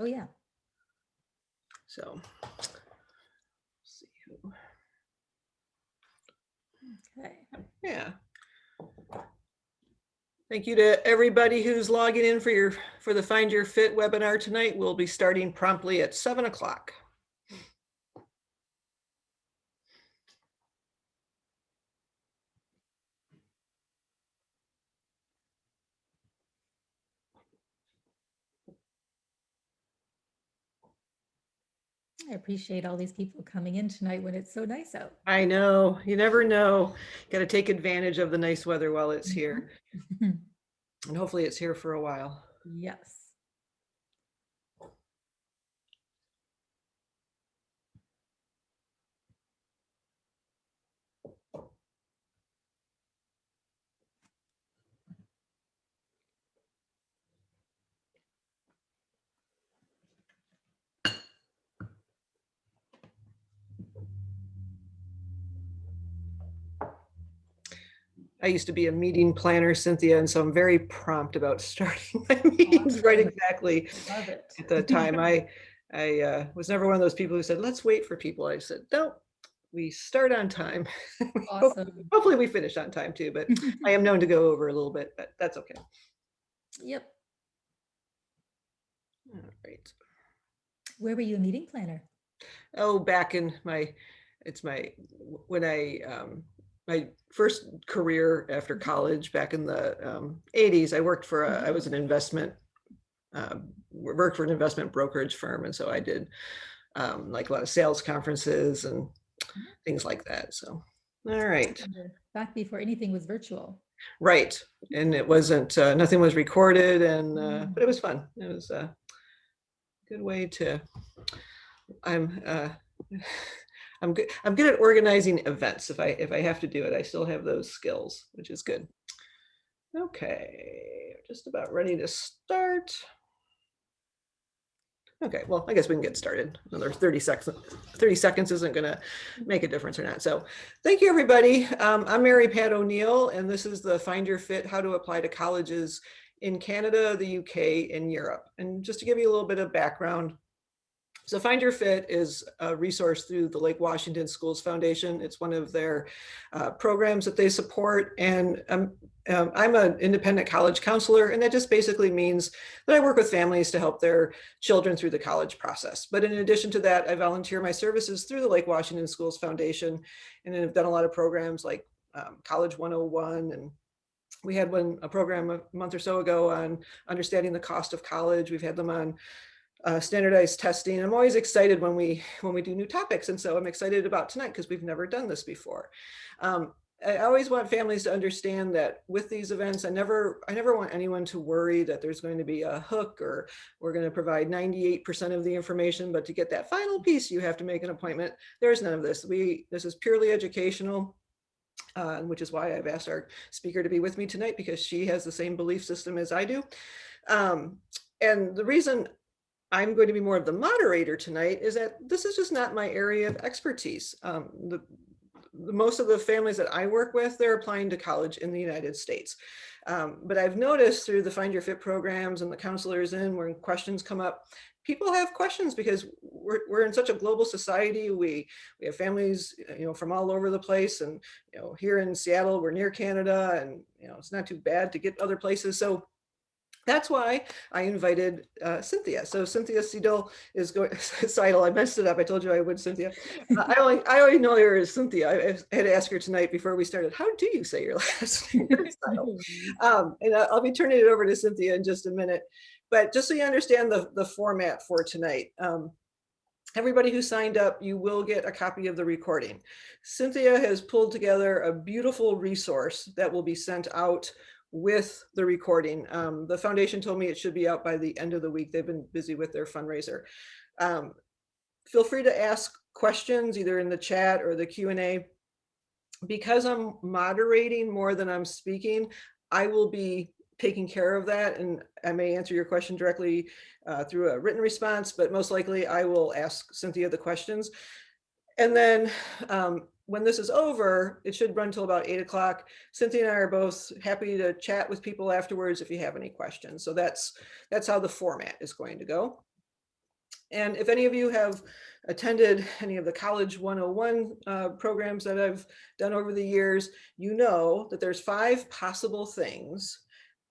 Oh, yeah. So, let's see who. Okay. Yeah. Thank you to everybody who's logging in for the Find Your Fit webinar tonight. We'll be starting promptly at 7 o'clock. I appreciate all these people coming in tonight when it's so nice out. I know, you never know. Got to take advantage of the nice weather while it's here. And hopefully it's here for a while. Yes. I used to be a meeting planner, Cynthia, and so I'm very prompt about starting my meetings right exactly Love it. at the time. I was never one of those people who said, let's wait for people. I said, no, we start on time. Awesome. Hopefully we finish on time too, but I am known to go over a little bit, but that's okay. Yep. All right. Where were you a meeting planner? Oh, back in my first career after college back in the 80s. I worked for I was an investment worked for an investment brokerage firm, and so I did like a lot of sales conferences and things like that. So, all right. Back before anything was virtual. Right, and it wasn't nothing was recorded, and but it was fun. It was a good way to. I'm good. I'm good at organizing events. If I have to do it, I still have those skills, which is good. Okay, just about ready to start. Okay, well, I guess we can get started. Another 30 seconds isn't going to make a difference or not. So thank you, everybody. I'm Mary Pat O'Neill, and this is the Find Your Fit, How to Apply to Colleges in Canada, the UK, and Europe. And just to give you a little bit of background, so Find Your Fit is a resource through the Lake Washington Schools Foundation. It's one of their programs that they support. And I'm an independent college counselor, and that just basically means that I work with families to help their children through the college process. But in addition to that, I volunteer my services through the Lake Washington Schools Foundation, and I've done a lot of programs like College 101, and we had a program a month or so ago on understanding the cost of college. We've had them on standardized testing. I'm always excited when we do new topics, and so I'm excited about tonight because we've never done this before. I always want families to understand that with these events, I never want anyone to worry that there's going to be a hook or we're going to provide 98% of the information, but to get that final piece, you have to make an appointment. There's none of this. This is purely educational. Which is why I've asked our speaker to be with me tonight, because she has the same belief system as I do. And the reason I'm going to be more of the moderator tonight is that this is just not my area of expertise. Most of the families that I work with, they're applying to college in the United States. But I've noticed through the Find Your Fit programs and the counselors when questions come up, people have questions because we're in such a global society. We have families, from all over the place, and here in Seattle, we're near Canada, and it's not too bad to get other places. So that's why I invited Cynthia. So Cynthia Seidel is going. Seidel, I messed it up. I told you I would, Cynthia. I only know her as Cynthia. I had to ask her tonight before we started. How do you say your last name? And I'll be turning it over to Cynthia in just a minute. But just so you understand the format for tonight. Everybody who signed up, you will get a copy of the recording. Cynthia has pulled together a beautiful resource that will be sent out with the recording. The foundation told me it should be out by the end of the week. They've been busy with their fundraiser. Feel free to ask questions either in the chat or the Q&A. Because I'm moderating more than I'm speaking, I will be taking care of that, and I may answer your question directly through a written response, but most likely I will ask Cynthia the questions. And then when this is over, it should run till about 8 o'clock. Cynthia and I are both happy to chat with people afterwards if you have any questions. So that's how the format is going to go. And if any of you have attended any of the College 101 programs that I've done over the years, you know that there's 5 possible things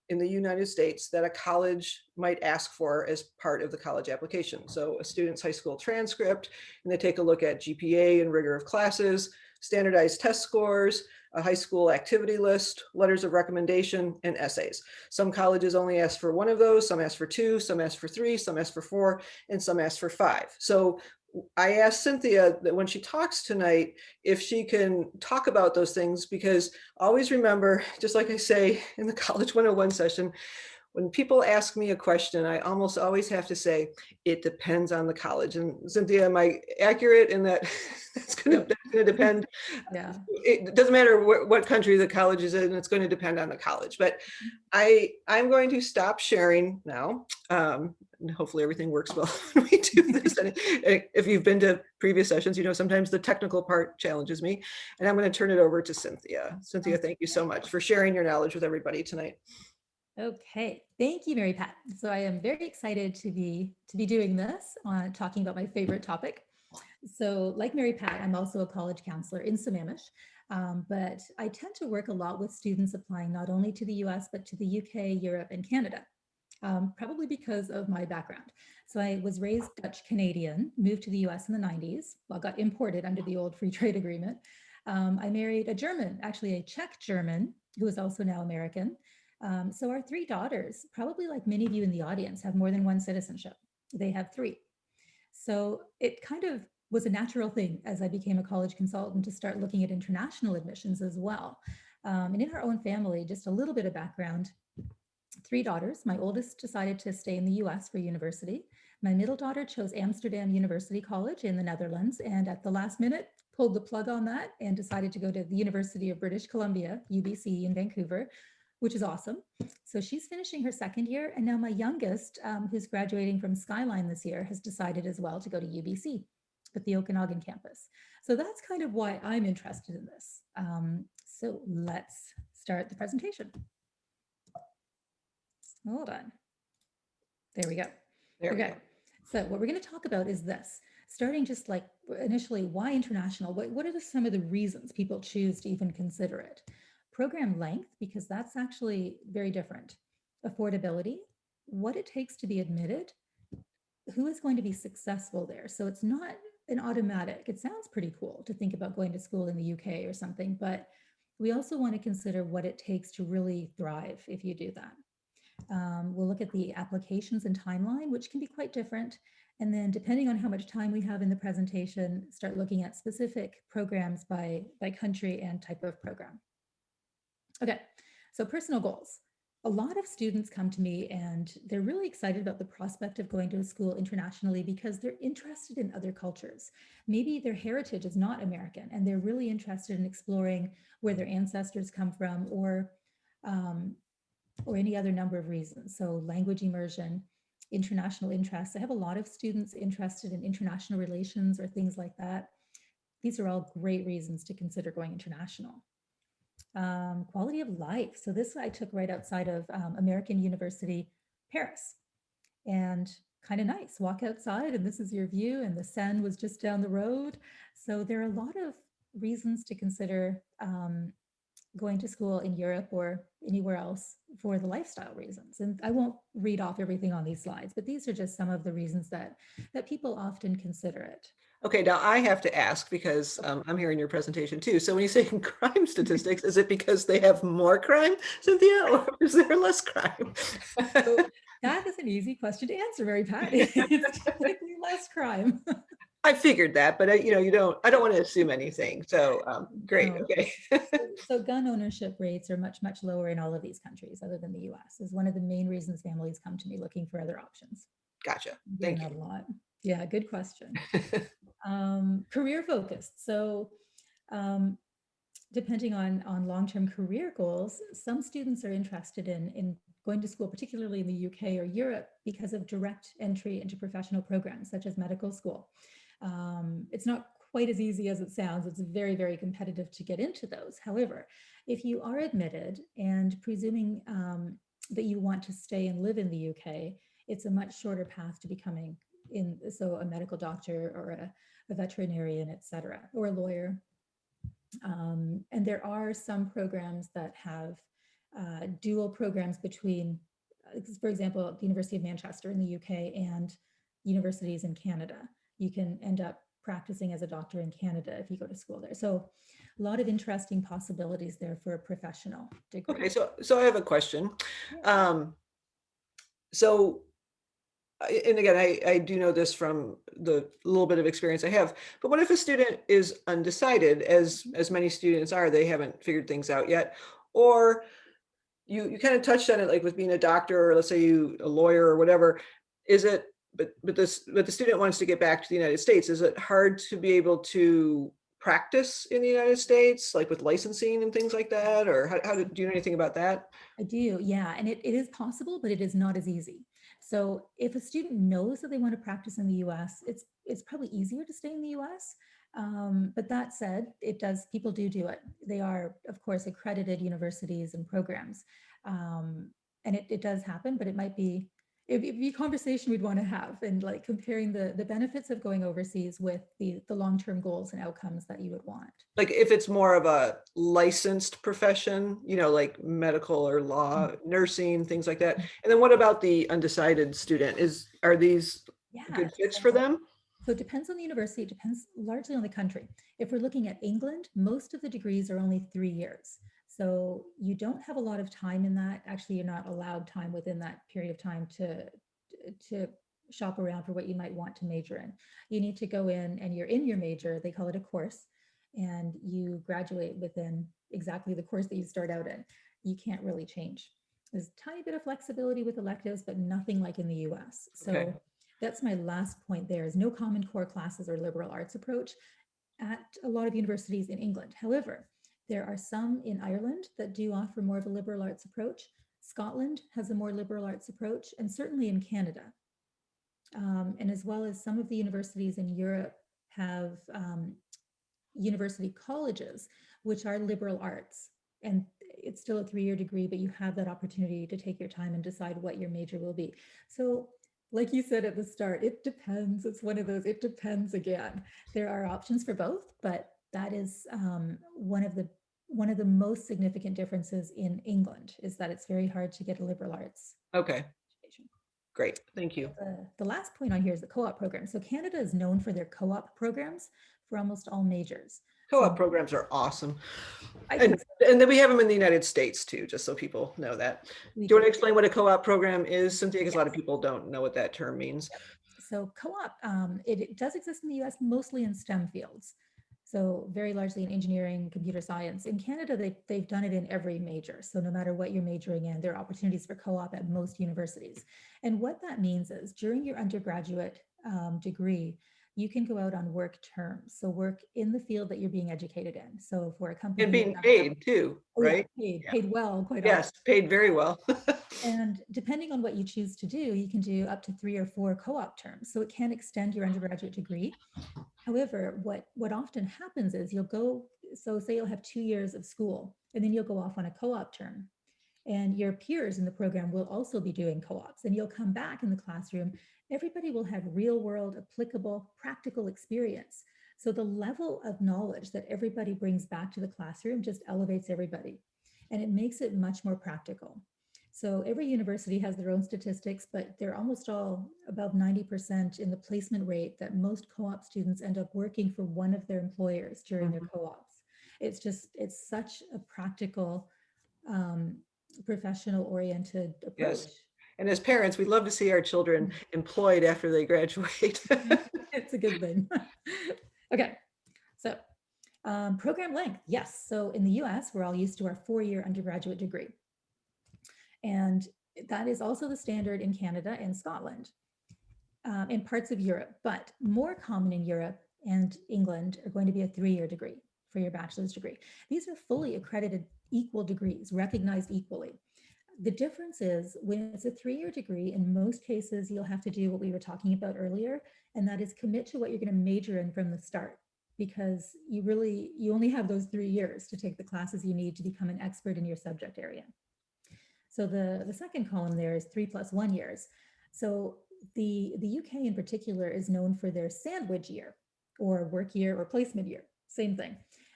in the United States that a college might ask for as part of the college application. So a student's high school transcript, and they take a look at GPA and rigor of classes, standardized test scores, a high school activity list, letters of recommendation, and essays. Some colleges only ask for 1 of those, some ask for 2, some ask for 3, some ask for 4, and some ask for 5. So I asked Cynthia that when she talks tonight, if she can talk about those things, because always remember, just like I say in the College 101 session, when people ask me a question, I almost always have to say, it depends on the college. And Cynthia, am I accurate in that that's going to depend? Yeah. It doesn't matter what country the college is in, it's going to depend on the college. But I'm going to stop sharing now. And hopefully everything works well when we do this. And if you've been to previous sessions, you know, sometimes the technical part challenges me. And I'm going to turn it over to Cynthia. Cynthia, thank you so much for sharing your knowledge with everybody tonight. Okay, thank you, Mary Pat. So I am very excited to be doing this, talking about my favorite topic. So like Mary Pat, I'm also a college counselor in Sammamish, but I tend to work a lot with students applying not only to the US, but to the UK, Europe, and Canada, probably because of my background. So I was raised Dutch Canadian, moved to the US in the 90s, well, got imported under the old free trade agreement. I married a German, actually a Czech German, who is also now American. So our 3 daughters, probably like many of you in the audience, have more than 1 citizenship. They have 3. So it kind of was a natural thing as I became a college consultant to start looking at international admissions as well. And in our own family, just a little bit of background, 3 daughters. My oldest decided to stay in the US for university. My middle daughter chose Amsterdam University College in the Netherlands, and at the last minute pulled the plug on that and decided to go to the University of British Columbia, UBC in Vancouver, which is awesome. So she's finishing her 2nd year. And now my youngest, who's graduating from Skyline this year, has decided as well to go to UBC at the Okanagan campus. So that's kind of why I'm interested in this. So let's start the presentation. Hold on. There we go. There we Okay. go. So what we're going to talk about is this. Starting just like initially, why international? What are some of the reasons people choose to even consider it? Program length, because that's actually very different. Affordability, what it takes to be admitted, who is going to be successful there. So it's not an automatic. It sounds pretty cool to think about going to school in the UK or something, but we also want to consider what it takes to really thrive if you do that. We'll look at the applications and timeline, which can be quite different. And then depending on how much time we have in the presentation, start looking at specific programs by country and type of program. Okay, so personal goals. A lot of students come to me and they're really excited about the prospect of going to a school internationally because they're interested in other cultures. Maybe their heritage is not American and they're really interested in exploring where their ancestors come from or any other number of reasons. So language immersion, international interests. I have a lot of students interested in international relations or things like that. These are all great reasons to consider going international. Quality of life. So this I took right outside of American University, Paris. And kind of nice, walk outside and this is your view and the Seine was just down the road. So there are a lot of reasons to consider going to school in Europe or anywhere else for the lifestyle reasons. And I won't read off everything on these slides, but these are just some of the reasons that people often consider it. Okay, now I have to ask because I'm hearing your presentation too. So when you say crime statistics, is it because they have more crime, Cynthia, or is there less crime? So that is an easy question to answer, Mary Pat. It's typically less crime. I figured that, but I don't want to assume anything. So great, No. okay. So gun ownership rates are much, much lower in all of these countries other than the US is one of the main reasons families come to me looking for other options. Gotcha, thank you. A lot. Yeah, good question. Career focused. So depending on long-term career goals, some students are interested in going to school, particularly in the UK or Europe, because of direct entry into professional programs such as medical school. It's not quite as easy as it sounds. It's very, very competitive to get into those. However, if you are admitted and presuming that you want to stay and live in the UK, it's a much shorter path to becoming so a medical doctor or a veterinarian, et cetera, or a lawyer. And there are some programs that have dual programs between, for example, the University of Manchester in the UK and universities in Canada. You can end up practicing as a doctor in Canada if you go to school there. So a lot of interesting possibilities there for a professional degree. Okay, so I have a question. So, and again, I do know this from the little bit of experience I have, but what if a student is undecided, as many students are, they haven't figured things out yet? Or you kind of touched on it, like with being a doctor, or let's say a lawyer or whatever, is it, but the student wants to get back to the United States. Is it hard to be able to practice in the United States, like with licensing and things like that? Or do you know anything about that? I do, yeah. And it is possible, but it is not as easy. So if a student knows that they want to practice in the US, it's probably easier to stay in the US. But that said, people do it. They are, of course, accredited universities and programs. And it does happen, but it'd be a conversation we'd want to have, and like comparing the benefits of going overseas with the long-term goals and outcomes that you would want. Like if it's more of a licensed profession, like medical or law, nursing, things like that. And then what about the undecided student? Are these good fits for them? So it depends on the university. It depends largely on the country. If we're looking at England, most of the degrees are only 3 years. So you don't have a lot of time in that. Actually, you're not allowed time within that period of time to shop around for what you might want to major in. You need to go in and you're in your major. They call it a course, and you graduate within exactly the course that you start out in. You can't really change. There's a tiny bit of flexibility with electives, but nothing like in the US. So Okay. That's my last point. There is no common core classes or liberal arts approach at a lot of universities in England. However, there are some in Ireland that do offer more of a liberal arts approach. Scotland has a more liberal arts approach, and certainly in Canada. And as well as some of the universities in Europe have university colleges, which are liberal arts. And it's still a 3-year degree, but you have that opportunity to take your time and decide what your major will be. So like you said at the start, it depends. It's one of those, it depends again. There are options for both, but that is one of the most significant differences in England, is that it's very hard to get a liberal arts Okay. education. Great. Thank you. The last point on here is the co-op program. So Canada is known for their co-op programs for almost all majors. Co-op programs are awesome. I And think so. then we have them in the United States too, just so people know that. Do you want to explain what a co-op program is, Cynthia? Because a lot of people don't know what that term means. So co-op, it does exist in the US, mostly in STEM fields. So very largely in engineering, computer science. In Canada, they've done it in every major. So no matter what you're majoring in, there are opportunities for co-op at most universities. And what that means is during your undergraduate degree, you can go out on work terms. So work in the field that you're being educated in. So for a company. And being paid too, right? Paid well, quite often. Yes, paid very well. And depending on what you choose to do, you can do up to 3 or 4 co-op terms. So it can extend your undergraduate degree. However, what often happens is so say you'll have 2 years of school, and then you'll go off on a co-op term. And your peers in the program will also be doing co-ops, and you'll come back in the classroom. Everybody will have real world, applicable, practical experience. So the level of knowledge that everybody brings back to the classroom just elevates everybody, and it makes it much more practical. So every university has their own statistics, but they're almost all above 90% in the placement rate that most co-op students end up working for one of their employers during their co-ops. It's such a practical, professional oriented approach. Yes. And as parents, we love to see our children employed after they graduate. It's a good thing. Okay, so program length, yes. So in the US, we're all used to our 4-year undergraduate degree. And that is also the standard in Canada and Scotland, in parts of Europe, but more common in Europe and England are going to be a 3-year degree for your bachelor's degree. These are fully accredited equal degrees, recognized equally. The difference is when it's a 3-year degree, in most cases, you'll have to do what we were talking about earlier, and that is commit to what you're going to major in from the start. because you only have those 3 years to take the classes you need to become an expert in your subject area. So the second column there is 3 + 1 years. So the UK in particular is known for their sandwich year or work year or placement year, same thing.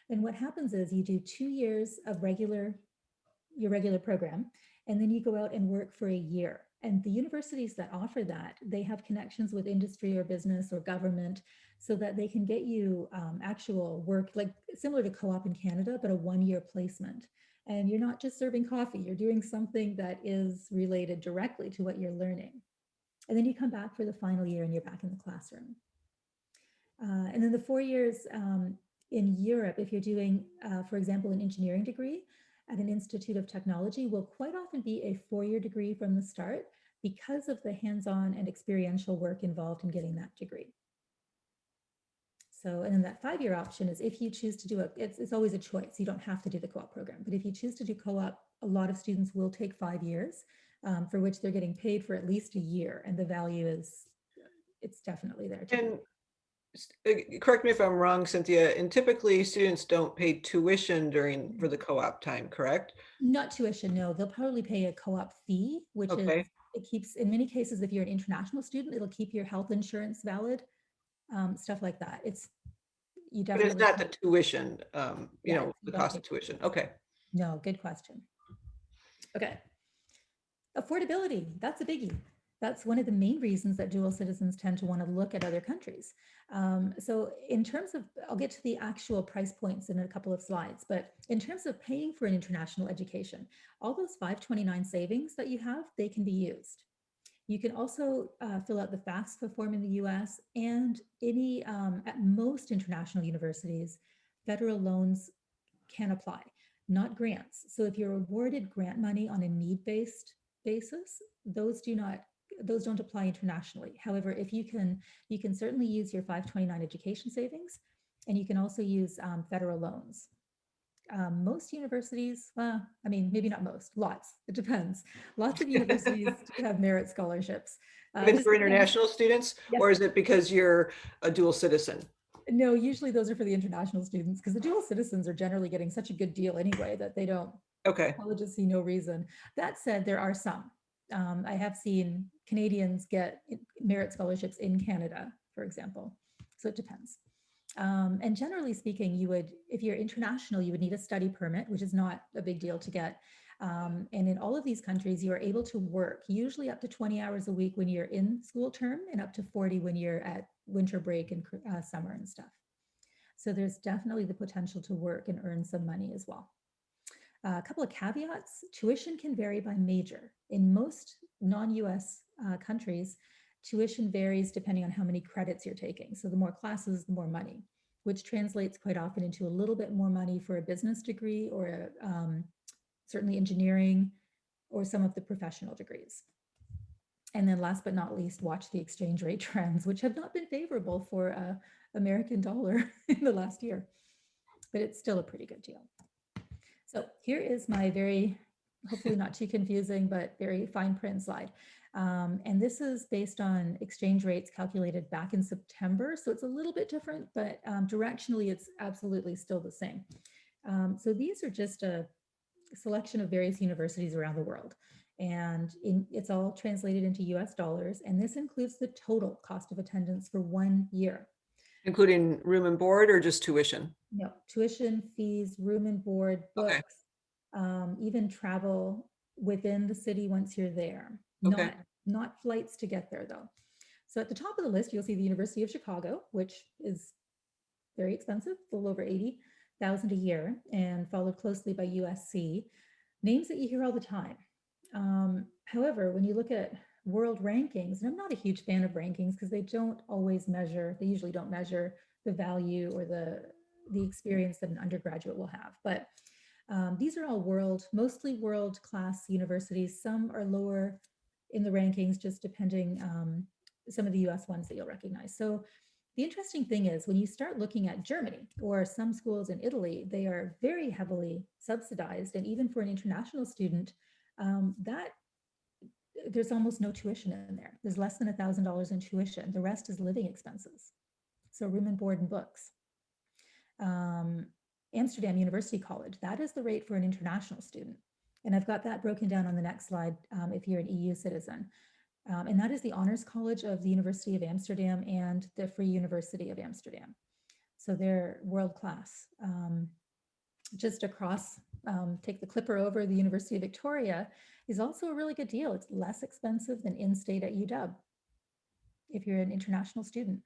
And what happens is you do 2 years of your regular program, and then you go out and work for a year. And the universities that offer that, they have connections with industry or business or government so that they can get you actual work, like similar to co-op in Canada, but a 1-year placement. And you're not just serving coffee, you're doing something that is related directly to what you're learning. And then you come back for the final year and you're back in the classroom. And then the 4 years in Europe, if you're doing, for example, an engineering degree at an institute of technology, will quite often be a 4-year degree from the start because of the hands-on and experiential work involved in getting that degree. So, and then that 5-year option is if you choose to do it's always a choice. You don't have to do the co-op program, but if you choose to do co-op, a lot of students will take 5 years for which they're getting paid for at least a year. And the value is, it's definitely there. And correct me if I'm wrong, Cynthia, and typically students don't pay tuition for the co-op time, correct? Not tuition, no. They'll probably pay a co-op fee, which is, Okay, it keeps, in many cases, if you're an international student, it'll keep your health insurance valid, stuff like that. You but it's definitely, not the tuition, yeah, you the don't cost pay. of tuition. Okay. No, good question. Okay. Affordability, that's a biggie. That's one of the main reasons that dual citizens tend to want to look at other countries. So in terms of, I'll get to the actual price points in a couple of slides, but in terms of paying for an international education, all those 529 savings that you have, they can be used. You can also fill out the FAFSA form in the US, and any, at most international universities, federal loans can apply, not grants. So if you're awarded grant money on a need-based basis, those don't apply internationally. However, if you can certainly use your 529 education savings, and you can also use federal loans. Most universities, well, I mean, maybe not most, lots, it depends. Lots of universities do have merit scholarships. Even Just for depends. international students, Yes. or is it because you're a dual citizen? No, usually those are for the international students because the dual citizens are generally getting such a good deal anyway that they don't, Okay, colleges see no reason. That said, there are some. I have seen Canadians get merit scholarships in Canada, for example. So it depends. And generally speaking, if you're international, you would need a study permit, which is not a big deal to get. And in all of these countries, you are able to work usually up to 20 hours a week when you're in school term and up to 40 when you're at winter break and summer and stuff. So there's definitely the potential to work and earn some money as well. A couple of caveats: tuition can vary by major. In most non-US countries, tuition varies depending on how many credits you're taking. So the more classes, the more money, which translates quite often into a little bit more money for a business degree or certainly engineering or some of the professional degrees. And then last but not least, watch the exchange rate trends, which have not been favorable for American dollar in the last year, but it's still a pretty good deal. So here is my very, hopefully not too confusing, but very fine print slide. And this is based on exchange rates calculated back in September. So it's a little bit different, but directionally, it's absolutely still the same. So these are just a selection of various universities around the world. And it's all translated into US dollars. And this includes the total cost of attendance for 1 year. including room and board or just tuition? No, tuition, fees, room and board, Okay. books, even travel within the city once you're there. Okay. Not flights to get there though. So at the top of the list, you'll see the University of Chicago, which is very expensive, a little over 80,000 a year, and followed closely by USC. Names that you hear all the time. However, when you look at world rankings, and I'm not a huge fan of rankings because they usually don't measure the value or the experience that an undergraduate will have. But these are all mostly world-class universities. Some are lower in the rankings, just depending some of the US ones that you'll recognize. So the interesting thing is when you start looking at Germany or some schools in Italy, they are very heavily subsidized. And even for an international student, there's almost no tuition in there. There's less than $1,000 in tuition. The rest is living expenses. So room and board and books. Amsterdam University College, that is the rate for an international student. And I've got that broken down on the next slide if you're an EU citizen. And that is the Honors College of the University of Amsterdam and the Free University of Amsterdam. So they're world class. Just across, take the clipper over, the University of Victoria is also a really good deal. It's less expensive than in-state at UW if you're an international student.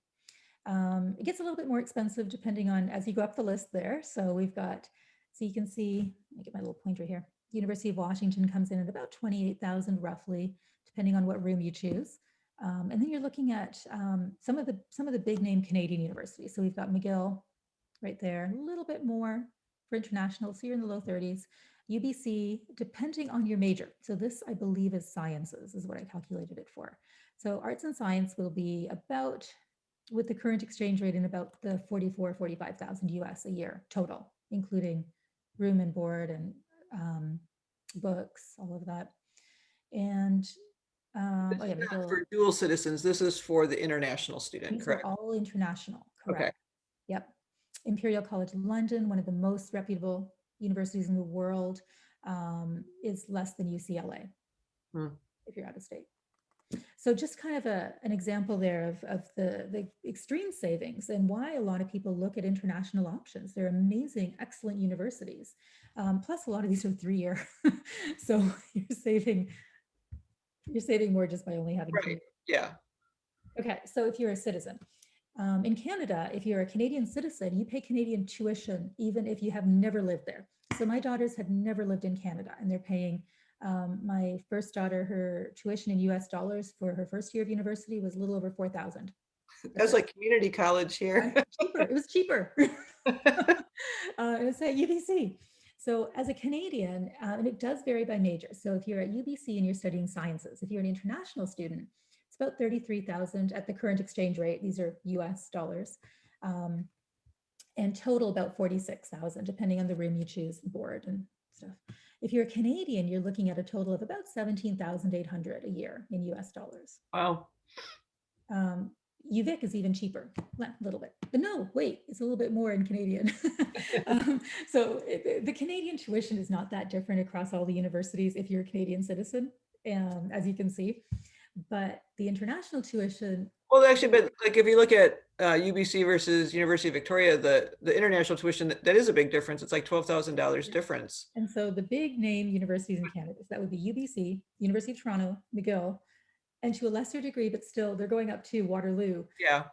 It gets a little bit more expensive depending on as you go up the list there. So we've got, so you can see, let me get my little pointer here. University of Washington comes in at about 28,000 roughly, depending on what room you choose. And then you're looking at some of the big name Canadian universities. So we've got McGill right there, a little bit more for international. So you're in the low 30s. UBC, depending on your major. So this, I believe, is sciences, is what I calculated it for. So arts and science will be about, with the current exchange rate, in about the 45,000 US a year total, including room and board and books, all of that. And This is not for dual citizens. This is for the international student, these correct? are all international, correct? Okay. Yep. Imperial College London, one of the most reputable universities in the world, is less than UCLA if you're out of state. So just kind of an example there of the extreme savings and why a lot of people look at international options. They're amazing, excellent universities. Plus a lot of these are 3-year. So you're saving more just by only having 3 years. Yeah. Okay, so if you're a citizen, in Canada, if you're a Canadian citizen, you pay Canadian tuition even if you have never lived there. So my daughters have never lived in Canada, and they're paying, my first daughter, her tuition in US dollars for her first year of university was a little over 4,000. That's like community college here. Cheaper. It was cheaper. It was at UBC. So as a Canadian, and it does vary by major. So if you're at UBC and you're studying sciences, if you're an international student, it's about 33,000 at the current exchange rate. These are US dollars. And total about 46,000, depending on the room you choose, board and stuff. If you're a Canadian, you're looking at a total of about 17,800 a year in US dollars. Wow. UVic is even cheaper, a little bit, but no, wait, it's a little bit more in Canadian. So the Canadian tuition is not that different across all the universities if you're a Canadian citizen, as you can see, but the international tuition. Well, actually, but like if you look at UBC versus University of Victoria, the international tuition, that is a big difference. It's like $12,000 difference. And so the big name universities in Canada, so that would be UBC, University of Toronto, McGill, and to a lesser degree, but still they're going up to Waterloo. Yeah.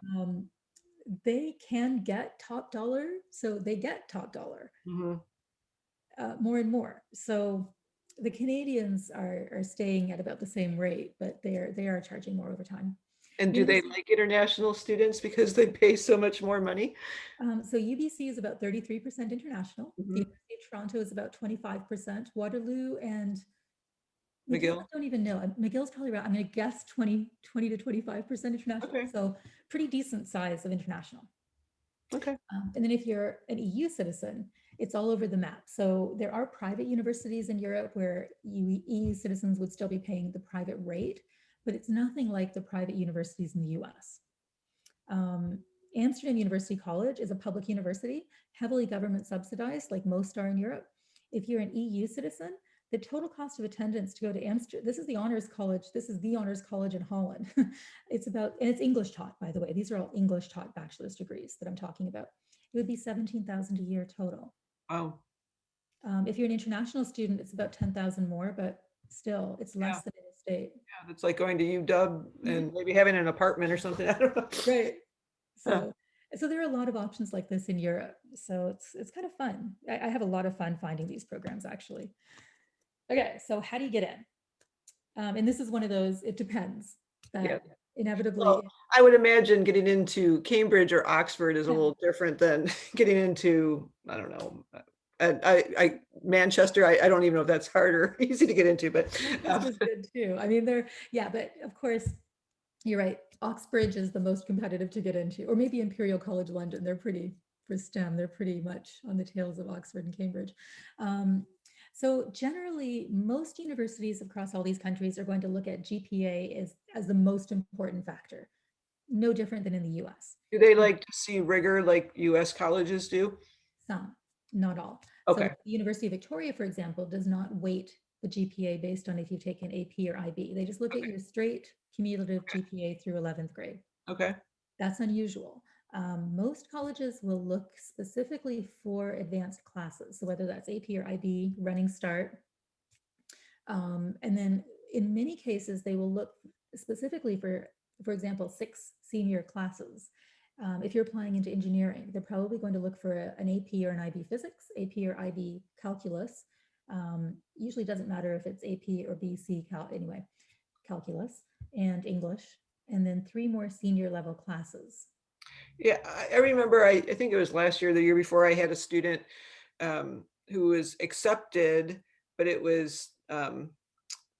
They can get top dollar, so they get top dollar more and more. So the Canadians are staying at about the same rate, but they are charging more over time. And do they like international students because they pay so much more money? So UBC is about 33% international. The University of Toronto is about 25%. Waterloo and McGill, I don't even know. McGill's probably around, I'm going to guess 20 to 25% international. Okay. So pretty decent size of international. Okay. And then if you're an EU citizen, it's all over the map. So there are private universities in Europe where EU citizens would still be paying the private rate, but it's nothing like the private universities in the US. Amsterdam University College is a public university, heavily government subsidized, like most are in Europe. If you're an EU citizen, the total cost of attendance to go to Amsterdam, this is the honors college. This is the honors college in Holland. It's about, and it's English taught, by the way. These are all English taught bachelor's degrees that I'm talking about. It would be 17,000 a year total. Wow. If you're an international student, it's about 10,000 more, but still it's less than in the state. Yeah, it's like going to UW and maybe having an apartment or something. I don't know. Right. So there are a lot of options like this in Europe. So it's kind of fun. I have a lot of fun finding these programs, actually. Okay, so how do you get in? And this is one of those, it depends. Inevitably. Well, I would imagine getting into Cambridge or Oxford is a little different than getting into, I don't know, Manchester. I don't even know if that's hard or easy to get into, but that's good too. I mean, but of course, you're right. Oxbridge is the most competitive to get into, or maybe Imperial College London. They're pretty, for STEM, they're pretty much on the tails of Oxford and Cambridge. So generally, most universities across all these countries are going to look at GPA as the most important factor, no different than in the US. Do they like to see rigor like US colleges do? some, not all. So Okay, the University of Victoria, for example, does not weight the GPA based on if you've taken AP or IB. They just look at okay, your straight cumulative GPA through 11th grade. okay, That's unusual. Most colleges will look specifically for advanced classes. So whether that's AP or IB, Running Start. And then in many cases, they will look specifically for example, 6 senior classes. If you're applying into engineering, they're probably going to look for an AP or an IB physics, AP or IB calculus. Usually doesn't matter if it's AP or BC anyway, calculus and English, and then 3 more senior level classes. yeah, I remember, I think it was last year, the year before, I had a student who was accepted, but it was,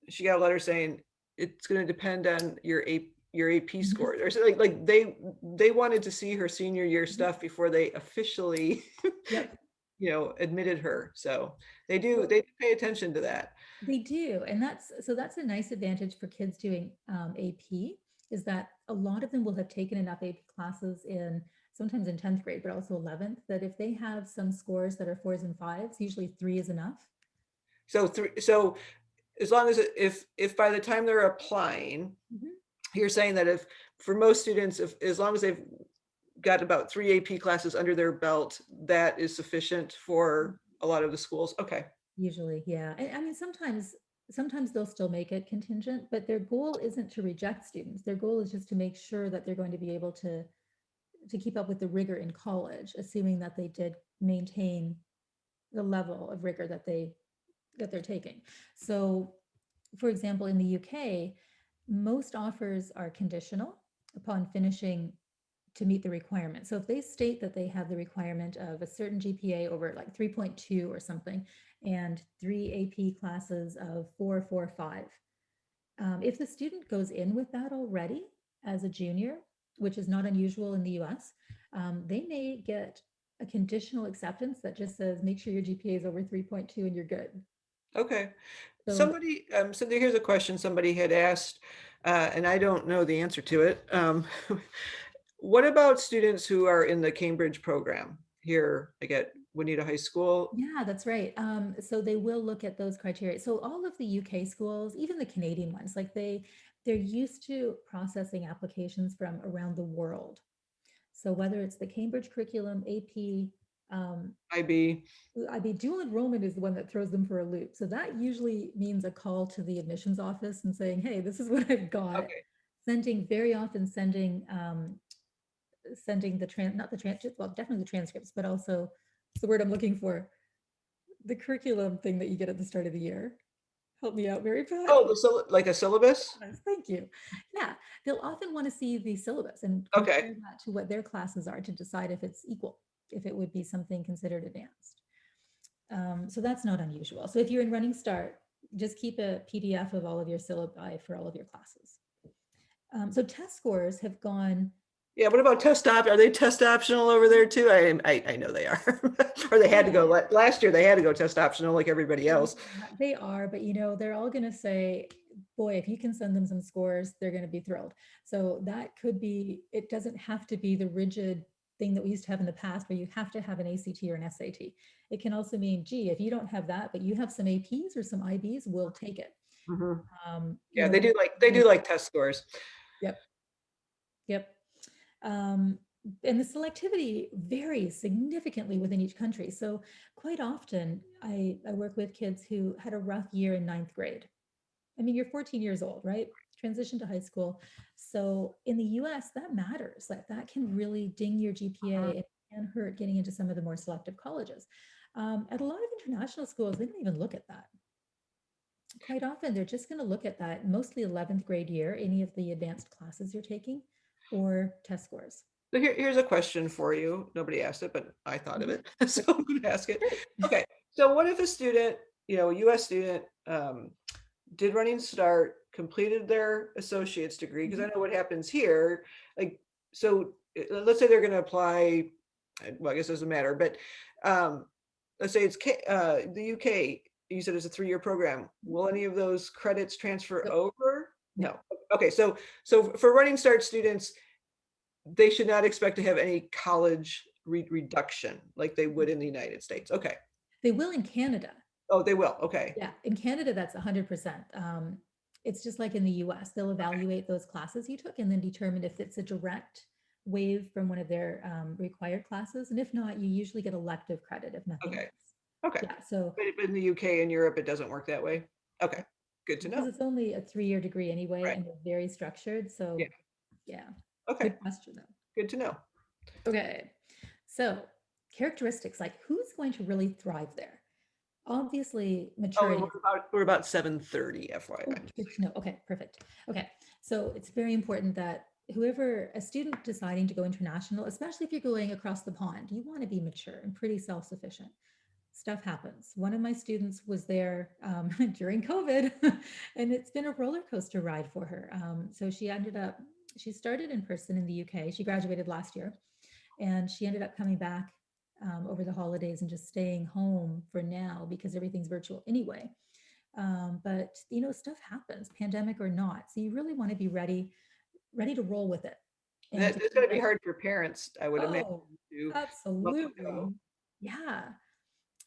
she got a letter saying it's going to depend on your AP Mhm. score, or so like they wanted to see her senior year Mhm. stuff before they officially, Yep. admitted her. So Well, they do pay attention to that. they do, and that's a nice advantage for kids doing AP, is that a lot of them will have taken enough AP classes in sometimes in 10th grade, but also 11th, that if they have some scores that are 4s and 5s, usually 3 is enough. So as long as if by the time they're applying, Mhm. you're saying that if for most students, if as long as they've got about 3 AP classes under their belt, that is sufficient for a lot of the schools. Okay. Usually, yeah. I mean, sometimes they'll still make it contingent, but their goal isn't to reject students. Their goal is just to make sure that they're going to be able to keep up with the rigor in college, assuming that they did maintain the level of rigor that they're taking. So, for example, in the UK, most offers are conditional upon finishing to meet the requirement. So if they state that they have the requirement of a certain GPA over like 3.2 or something, and 3 AP classes of 4.45, if the student goes in with that already as a junior, which is not unusual in the US, they may get a conditional acceptance that just says, make sure your GPA is over 3.2 and you're good. Okay. So Somebody, Cynthia, here's a question somebody had asked, and I don't know the answer to it. What about students who are in the Cambridge program here, like at Juanita High School? yeah, that's right. So they will look at those criteria. So all of the UK schools, even the Canadian ones, like they're used to processing applications from around the world. So whether it's the Cambridge curriculum, AP, IB? I mean, dual enrollment is the one that throws them for a loop. So that usually means a call to the admissions office and saying, hey, this is what I've got. Okay. Very often sending not the transcripts, well, definitely the transcripts, but also it's the word I'm looking for, the curriculum thing that you get at the start of the year. Help me out, Mary Pat. Oh, like a syllabus? Thank you. Yeah, they'll often want to see the syllabus and Okay. compare that to what their classes are to decide if it's equal, if it would be something considered advanced. So that's not unusual. So if you're in Running Start, just keep a PDF of all of your syllabi for all of your classes. So test scores have gone. Yeah, what about are they test optional over there too? I know they are. Or they had to go, last year they had to go test optional like everybody else. They are, but they're all going to say, boy, if you can send them some scores, they're going to be thrilled. So that could be, it doesn't have to be the rigid thing that we used to have in the past where you have to have an ACT or an SAT. It can also mean, gee, if you don't have that, but you have some APs or some IBs, we'll take it. Mhm. You Yeah, know, they do like test scores. Yep. Yep. Um, and the selectivity varies significantly within each country. So quite often I work with kids who had a rough year in 9th grade. I mean, you're 14 years old, right? Transition to high school. So in the US, that matters. That can really ding your GPA. Mhm. It can hurt getting into some of the more selective colleges. At a lot of international schools, they don't even look at that. Quite often, they're just going to look at that, mostly 11th grade year, any of the advanced classes you're taking, or test scores. So here's a question for you. Nobody asked it, but I thought of Mhm. it, so I'm going to ask it. Great. Okay, so what if a student, a US student, did Running Start, completed their associate's degree? Because I Mhm. know what happens here. Like, so let's say they're going to apply. Well, I guess it doesn't matter, but let's say it's the UK. You said it's a 3-year program. Will any of those credits transfer Yep. over? No. No. Okay, so for Running Start students, they should not expect to have any college reduction like they would in the United States. Okay. They will in Canada. Oh, they will. Okay. Yeah, in Canada, that's 100%. It's just like in the US, they'll evaluate those classes you took and then determine if it's a direct waive from one of their required classes. And if not, you usually get elective credit if nothing Okay. else. Okay. Yeah, so But in the UK and Europe, it doesn't work that way. Okay. Good to because know. it's only a 3-year degree anyway, Right. and they're very structured. Yeah. So yeah, Okay. good question though. Good to know. Okay, so characteristics like who's going to really thrive there? Obviously, Oh, and maturity. we're about 7:30, Oh, FYI. good to know. Okay, perfect. Okay, so it's very important that whoever, a student deciding to go international, especially if you're going across the pond, you want to be mature and pretty self-sufficient. Stuff happens. One of my students was there during COVID, and it's been a roller coaster ride for her. So she started in person in the UK. She graduated last year, and she ended up coming back over the holidays and just staying home for now because everything's virtual anyway. But stuff happens, pandemic or not. So you really want to be ready to roll with it. And That to is be going to be ready. hard for parents, I would imagine, Oh, to let them go. absolutely. Yeah.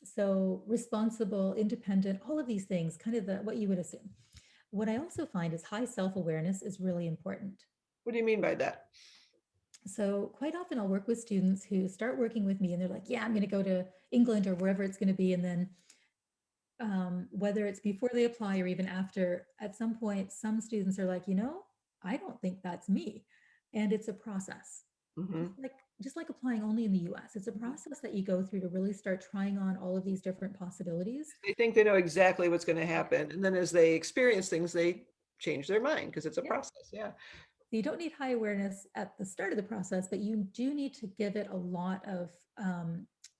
So responsible, independent, all of these things, kind of what you would assume. What I also find is high self-awareness is really important. What do you mean by that? So quite often I'll work with students who start working with me and they're like, yeah, I'm going to go to England or wherever it's going to be. And then whether it's before they apply or even after, at some point, some students are like, I don't think that's me. And it's a process. Hmm. Just like applying only in the US, it's a process that you go through to really start trying on all of these different possibilities. They think they know exactly what's going to happen. And then as they experience things, they change their mind because it's a Yeah. process. Yeah. So you don't need high awareness at the start of the process, but you do need to give it a lot of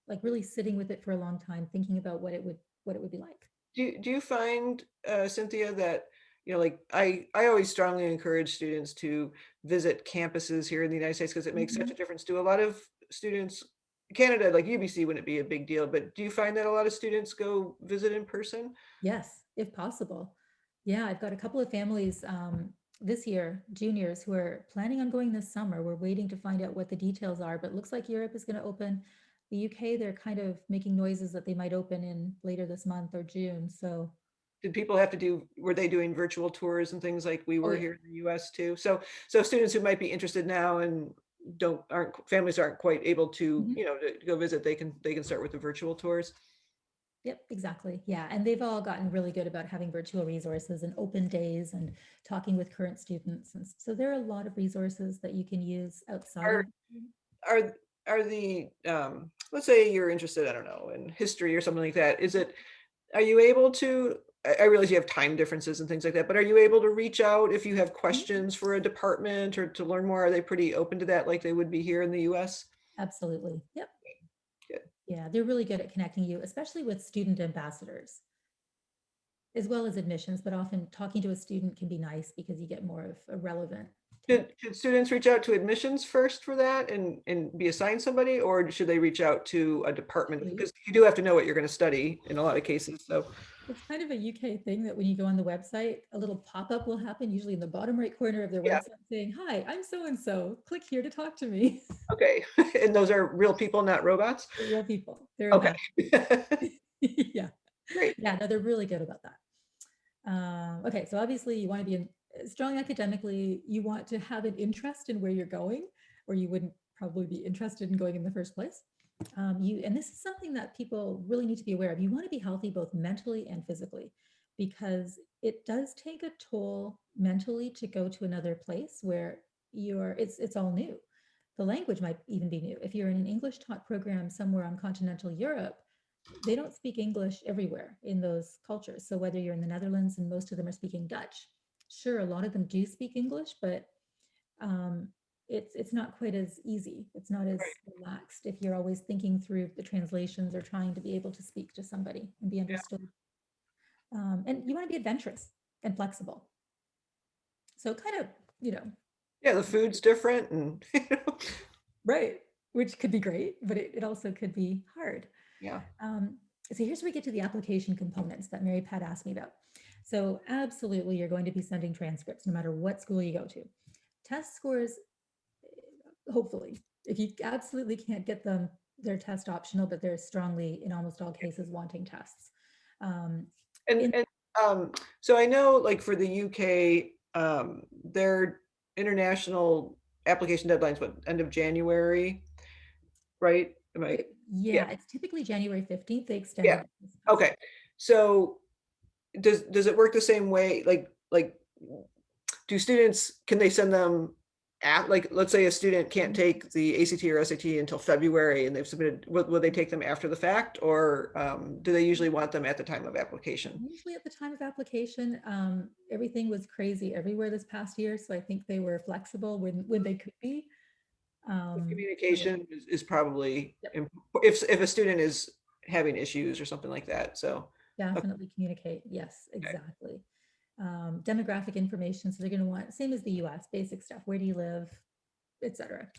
like really sitting with it for a long time, thinking about what it would be like. Do you find, Cynthia, that, like I always strongly encourage students to visit campuses here in the United States because it makes such a Mhm. difference to a lot of students. Canada, like UBC, wouldn't be a big deal, but do you find that a lot of students go visit in person? Yes, if possible. Yeah, I've got a couple of families this year, juniors, who are planning on going this summer. We're waiting to find out what the details are, but it looks like Europe is going to open. The UK, they're kind of making noises that they might open in later this month or June. So, Did people have to were they doing virtual tours and things like we oh were yeah. here in the US too? So students who might be interested now and families aren't quite able to, Mhm. to go visit, they can start with the virtual tours. Yep, exactly. Yeah. And they've all gotten really good about having virtual resources and open days and talking with current students. And so there are a lot of resources that you can use outside Are of. are are the let's say you're interested, I don't know, in history or something like that. Are you able to, I realize you have time differences and things like that, but are you able to reach out if you have Mhm. questions for a department or to learn more? Are they pretty open to that like they would be here in the US? Absolutely. Yep. Good. Yeah, they're really good at connecting you, especially with student ambassadors, as well as admissions, but often talking to a student can be nice because you get more of a relevant take. Should students reach out to admissions first for that and be assigned somebody, or should they reach out to a department? Actually, Because you do have to know what you're going to study in a lot of cases. So, it's kind of a UK thing that when you go on the website, a little pop-up will happen, usually in the bottom right corner of their yeah, website saying, "Hi, I'm so and so. Click here to talk to me." okay. And those are real people, not robots? They're real people. They're Okay. ambassadors. Yeah. Great. Yeah, no, they're really good about that. Okay, so obviously you want to be strong academically. You want to have an interest in where you're going, or you wouldn't probably be interested in going in the first place. And this is something that people really need to be aware of. You want to be healthy both mentally and physically, because it does take a toll mentally to go to another place where it's all new. The language might even be new. If you're in an English taught program somewhere on continental Europe, they don't speak English everywhere in those cultures. So whether you're in the Netherlands and most of them are speaking Dutch, sure, a lot of them do speak English, but um, it's not quite as easy. It's not as Right. relaxed if you're always thinking through the translations or trying to be able to speak to somebody and be Yeah. understood. And you want to be adventurous and flexible. So kind of, you know, Yeah, the food's different and right, which could be great, but it also could be hard. yeah. Um, so here's where we get to the application components that Mary Pat asked me about. So absolutely, you're going to be sending transcripts no matter what school you go to. Test scores, hopefully, If you absolutely can't get them, they're test optional, but they're strongly, in almost all cases, wanting tests. Um, And in so I know like for the UK, their international application deadlines, what, end of January, right? Am I, yeah, yeah, it's typically January 15th. They yeah. extended it this past Okay. So does it work the same way? Like do students, can they send them at, like, let's say a student can't take the ACT or SAT until February and they've submitted, will they take them after the fact, or do they usually want them at the time of application? Usually at the time of application. Everything was crazy everywhere this past year, so I think they were flexible when they could be. So Communication is probably, yep, if a student is having issues or something like that, so. Okay. definitely communicate. Yes, exactly. Demographic information. So they're going to want, same as the US, basic stuff. Where do you live, etc.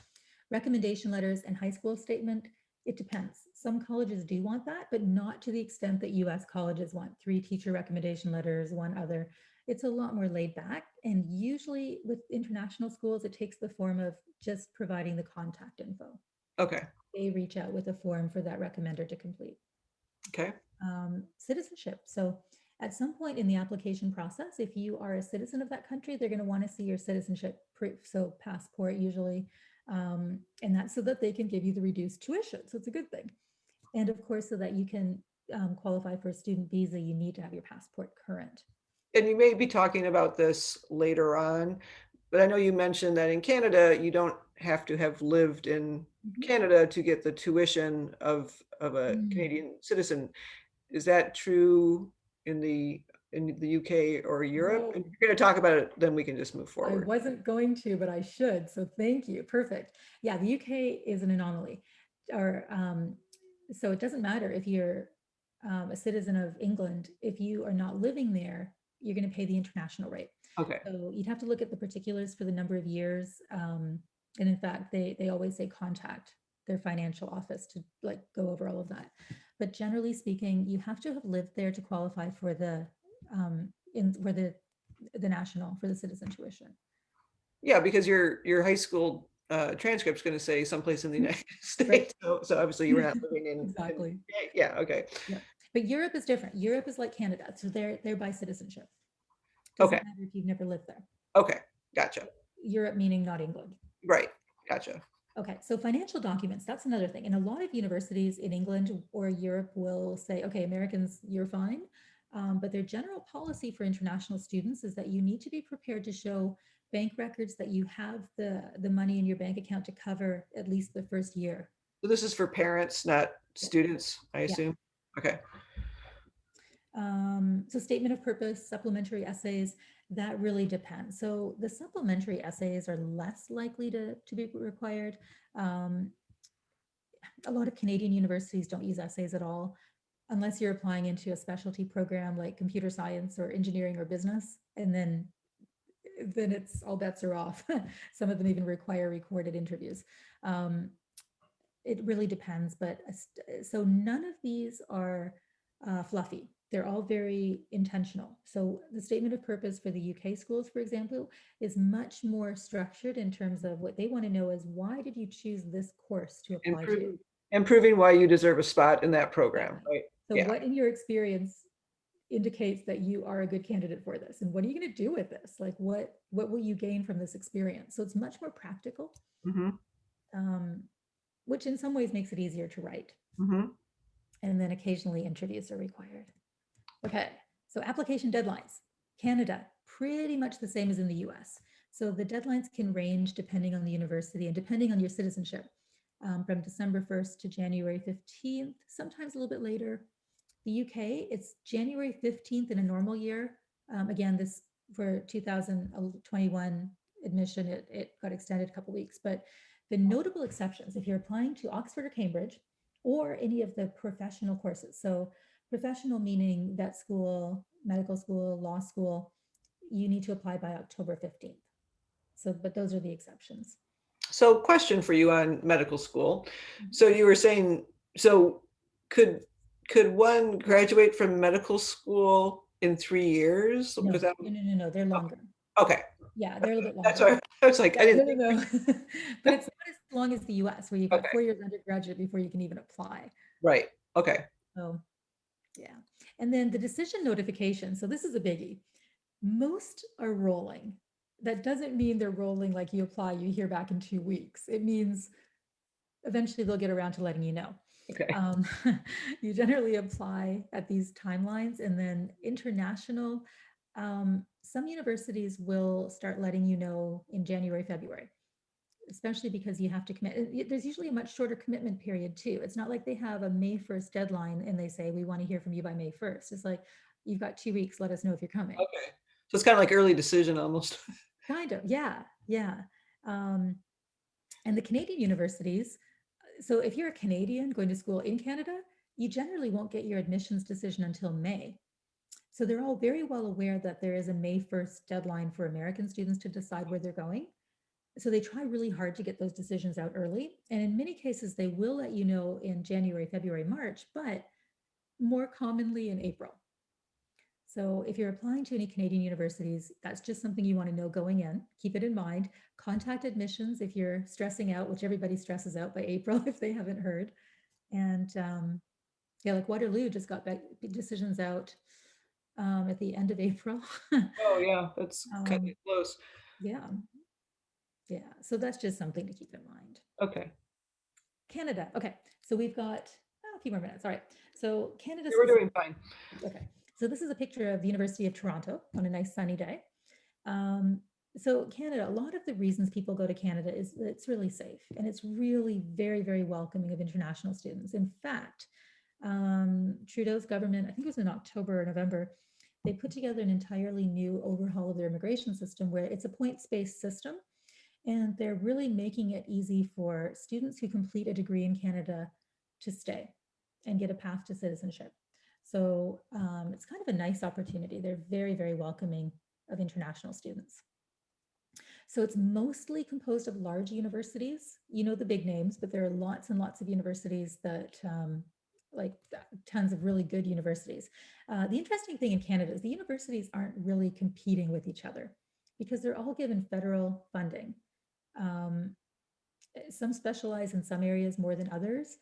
Recommendation letters and high school statement. It depends. Some colleges do want that, but not to the extent that US colleges want 3 teacher recommendation letters, 1 other. It's a lot more laid back. And usually with international schools, it takes the form of just providing the contact info. Okay. They reach out with a form for that recommender to complete. Okay. Citizenship. So at some point in the application process, if you are a citizen of that country, they're going to want to see your citizenship proof. So passport usually, and that's so that they can give you the reduced tuition. So it's a good thing. And of course, so that you can qualify for a student visa, you need to have your passport current. And you may be talking about this later on, but I know you mentioned that in Canada, you don't have to have lived in Mhm. Canada to get the tuition of a Mm. Canadian citizen. Is that true in the UK or Europe? No, And if you're going to talk about it, then we can just move I forward. wasn't going to, but I should. So thank you. Perfect. Yeah, the UK is an anomaly. Or so it doesn't matter if you're a citizen of England. If you are not living there, you're going to pay the international rate. Okay. So you'd have to look at the particulars for the number of years. And in fact, they always say contact their financial office to like go over all of that. But generally speaking, you have to have lived there to qualify for the in for the national, for the citizen tuition. Yeah, because your high school transcript's going to say someplace in the Mhm. United Right. States. So obviously you were not living in Exactly. yeah, okay. Yeah. But Europe is different. Europe is like Canada. So they're by citizenship. Okay. Doesn't matter if you've never lived there. Okay. Gotcha. Europe meaning not England. Right. Gotcha. Okay, so financial documents, that's another thing. And a lot of universities in England or Europe will say, okay, Americans, you're fine. But their general policy for international students is that you need to be prepared to show bank records that you have the money in your bank account to cover at least the first year. So this is for parents, not Yeah. students, I Yeah. assume? Okay. So statement of purpose, supplementary essays, that really depends. So the supplementary essays are less likely to be required. Um, a lot of Canadian universities don't use essays at all, unless you're applying into a specialty program like computer science or engineering or business. And then it's all bets are off. Some of them even require recorded interviews. Um, it really depends, but so none of these are fluffy. They're all very intentional. So the statement of purpose for the UK schools, for example, is much more structured in terms of what they want to know is why did you choose this course to apply to? And proving why you deserve a spot in that program, Exactly. right? So Yeah. what in your experience indicates that you are a good candidate for this? And what are you going to do with this? Like what will you gain from this experience? So it's much more practical, Mm-hmm. um, which in some ways makes it easier to write. Mm-hmm. And then occasionally interviews are required. Okay, so application deadlines. Canada, pretty much the same as in the US. So the deadlines can range depending on the university and depending on your citizenship, from December 1st to January 15th, sometimes a little bit later. The UK, it's January 15th in a normal year. Again, this for 2021 admission, it got extended a couple weeks, but the notable exceptions, if you're applying to Oxford or Cambridge or any of the professional courses, so professional meaning vet school, medical school, law school, you need to apply by October 15th. So, but those are the exceptions. So question for you on medical school. So you were saying, so could one graduate from medical school in 3 years? No, Was that they're longer. okay? Yeah, they're a little bit That's longer. why I was like, Yeah, I didn't no, think. no, no. But it's not as long as the US, where you've got Okay, 4 years undergraduate before you can even apply. right. Okay. So, yeah. And then the decision notification. So this is a biggie. Most are rolling. That doesn't mean they're rolling like you apply, you hear back in 2 weeks. It means eventually they'll get around to letting you know. Okay. Um, you generally apply at these timelines, and then international, some universities will start letting you know in January, February, especially because you have to commit. There's usually a much shorter commitment period too. It's not like they have a May 1st deadline and they say, we want to hear from you by May 1st. It's like, you've got 2 weeks, let us know if you're coming. Okay. So it's kind of like early decision almost. Kind of, yeah, yeah. Um, and the Canadian universities, so if you're a Canadian going to school in Canada, you generally won't get your admissions decision until May. So they're all very well aware that there is a May 1st deadline for American students to decide where they're going. So they try really hard to get those decisions out early. And in many cases, they will let you know in January, February, March, but more commonly in April. So if you're applying to any Canadian universities, that's just something you want to know going in. Keep it in mind. Contact admissions if you're stressing out, which everybody stresses out by April if they haven't heard. And yeah, like Waterloo just got back decisions out at the end of April. Oh, yeah, that's kind of um, close. yeah, yeah. So that's just something to keep in mind. Okay. Canada. Okay, so we've got a few more minutes. All right. So Canada We're specific. doing fine. Okay. So this is a picture of the University of Toronto on a nice sunny day. Um, so Canada, a lot of the reasons people go to Canada is that it's really safe and it's really very, very welcoming of international students. In fact, Trudeau's government, I think it was in October or November, they put together an entirely new overhaul of their immigration system where it's a points-based system, and they're really making it easy for students who complete a degree in Canada to stay and get a path to citizenship. So it's kind of a nice opportunity. They're very, very welcoming of international students. So it's mostly composed of large universities, you know, the big names, but there are lots and lots of universities that like tons of really good universities. The interesting thing in Canada is the universities aren't really competing with each other because they're all given federal funding. Um, some specialize in some areas more than others,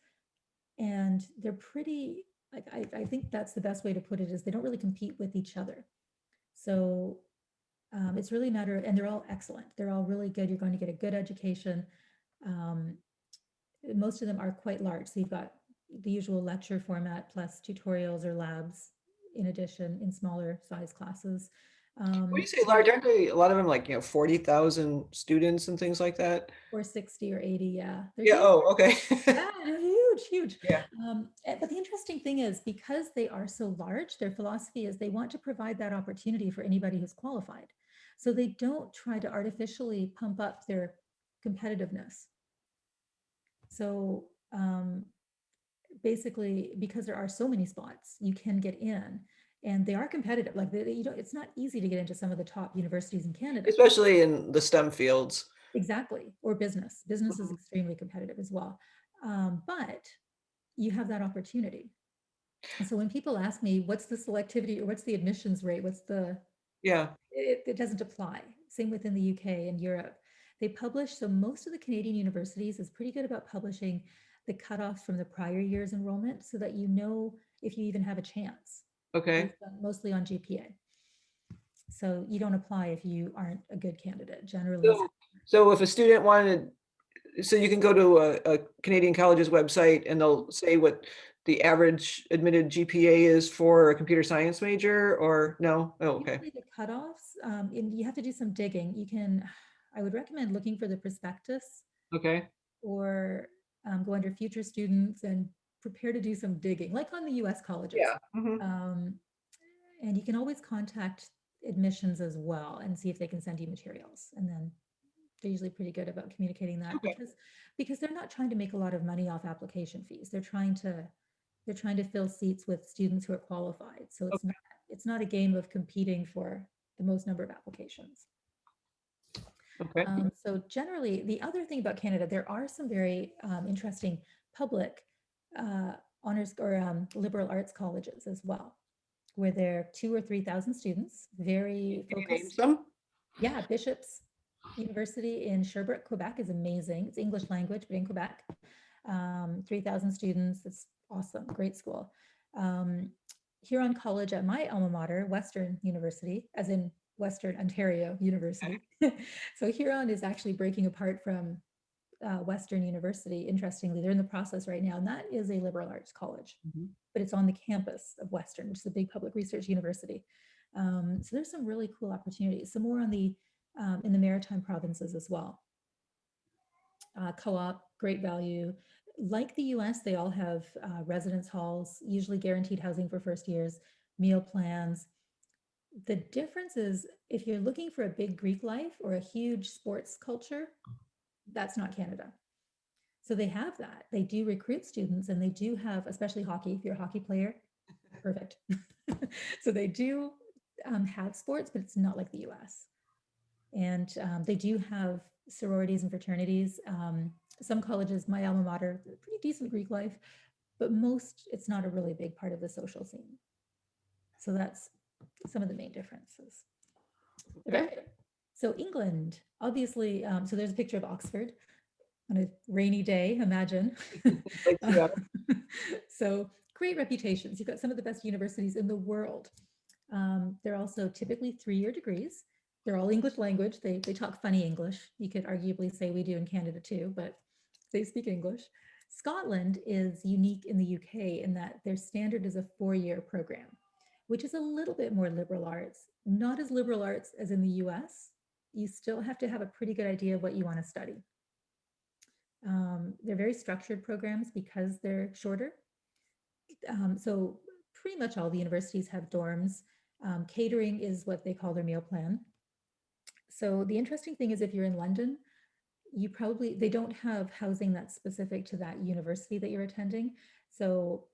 and they're pretty, like, I think that's the best way to put it, is they don't really compete with each other. So it's really a matter, and they're all excellent. They're all really good. You're going to get a good education. Um, most of them are quite large. So you've got the usual lecture format plus tutorials or labs in addition in smaller size classes. When you say large, aren't they a lot of them like, 40,000 students and things like that? Or 60 or 80, yeah. They're Yeah. huge. Oh, okay. Yeah, they're huge, huge. Yeah. But the interesting thing is, because they are so large, their philosophy is they want to provide that opportunity for anybody who's qualified. So they don't try to artificially pump up their competitiveness. So basically, because there are so many spots, you can get in, and they are competitive. Like you don't, it's not easy to get into some of the top universities in Canada. Especially in the STEM fields. Exactly, or business. Business is Mhm. extremely competitive as well. But you have that opportunity. And so when people ask me, what's the selectivity or what's the admissions rate, Yeah. it doesn't apply. Same within the UK and Europe. They publish, so most of the Canadian universities is pretty good about publishing the cutoffs from the prior year's enrollment so that you know if you even have a chance, Okay. based mostly on GPA. So you don't apply if you aren't a good candidate, generally. So if a student wanted, so you can go to a Canadian college's website and they'll say what the average admitted GPA is for a computer science major, or no? Oh, okay. Usually the cutoffs, and you have to do some digging. I would recommend looking for the prospectus, Okay. or go under future students and prepare to do some digging, like on the US colleges. Yeah. Mhm. Um, and you can always contact admissions as well and see if they can send you materials. And then they're usually pretty good about communicating that, Okay. because they're not trying to make a lot of money off application fees. They're trying to fill seats with students who are qualified. So it's not a game of competing for the most number of applications. Okay. So generally, the other thing about Canada, there are some very interesting public uh, honors or liberal arts colleges as well, where there are 2,000 or 3,000 students, very Can you name focused. some? Yeah, Bishops, University in Sherbrooke, Quebec is amazing. It's English language, but in Quebec. 3,000 students. It's awesome. Great school. Um, Huron College at my alma mater, Western University, as in Western Ontario University. So Huron is actually breaking apart from Western University. Interestingly, they're in the process right now, and that is a liberal arts college, Mhm. but it's on the campus of Western, which is a big public research university. So there's some really cool opportunities. Some more on the in the maritime provinces as well. Co-op, great value. Like the US, they all have residence halls, usually guaranteed housing for first years, meal plans. The difference is if you're looking for a big Greek life or a huge sports culture, that's not Canada. So they have that. They do recruit students and they do have, especially hockey, if you're a hockey player, perfect. So they do have sports, but it's not like the US. And they do have sororities and fraternities. Some colleges, my alma mater, pretty decent Greek life, but most, it's not a really big part of the social scene. So that's some of the main differences. Okay. Okay. So England, obviously, so there's a picture of Oxford on a rainy day, imagine. Like Seattle. So great reputations. You've got some of the best universities in the world. They're also typically 3-year degrees. They're all English language. They talk funny English. You could arguably say we do in Canada too, but they speak English. Scotland is unique in the UK in that their standard is a 4-year program, which is a little bit more liberal arts. Not as liberal arts as in the US. You still have to have a pretty good idea of what you want to study. They're very structured programs because they're shorter. So pretty much all the universities have dorms. Catering is what they call their meal plan. So the interesting thing is if you're in London, they don't have housing that's specific to that university that you're attending. So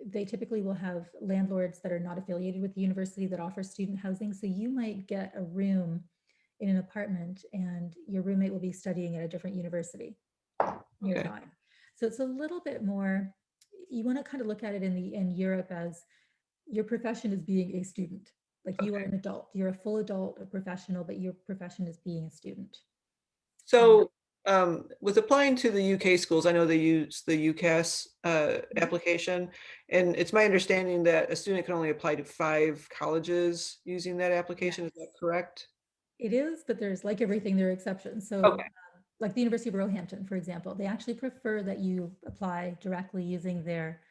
they typically will have landlords that are not affiliated with the university that offer student housing. So you might get a room in an apartment and your roommate will be studying at a different university Okay. nearby. So it's a little bit more, you want to kind of look at it in Europe as your profession is being a student. Like you are an adult, you're a full adult, a professional, but your profession is being a student. So with applying to the UK schools, I know they use the UCAS application, and it's my understanding that a student can only apply to 5 colleges using that application. Is that correct? It is, but there's like everything, there are exceptions. So Okay. like the University of Roehampton, for example, they actually prefer that you apply directly using their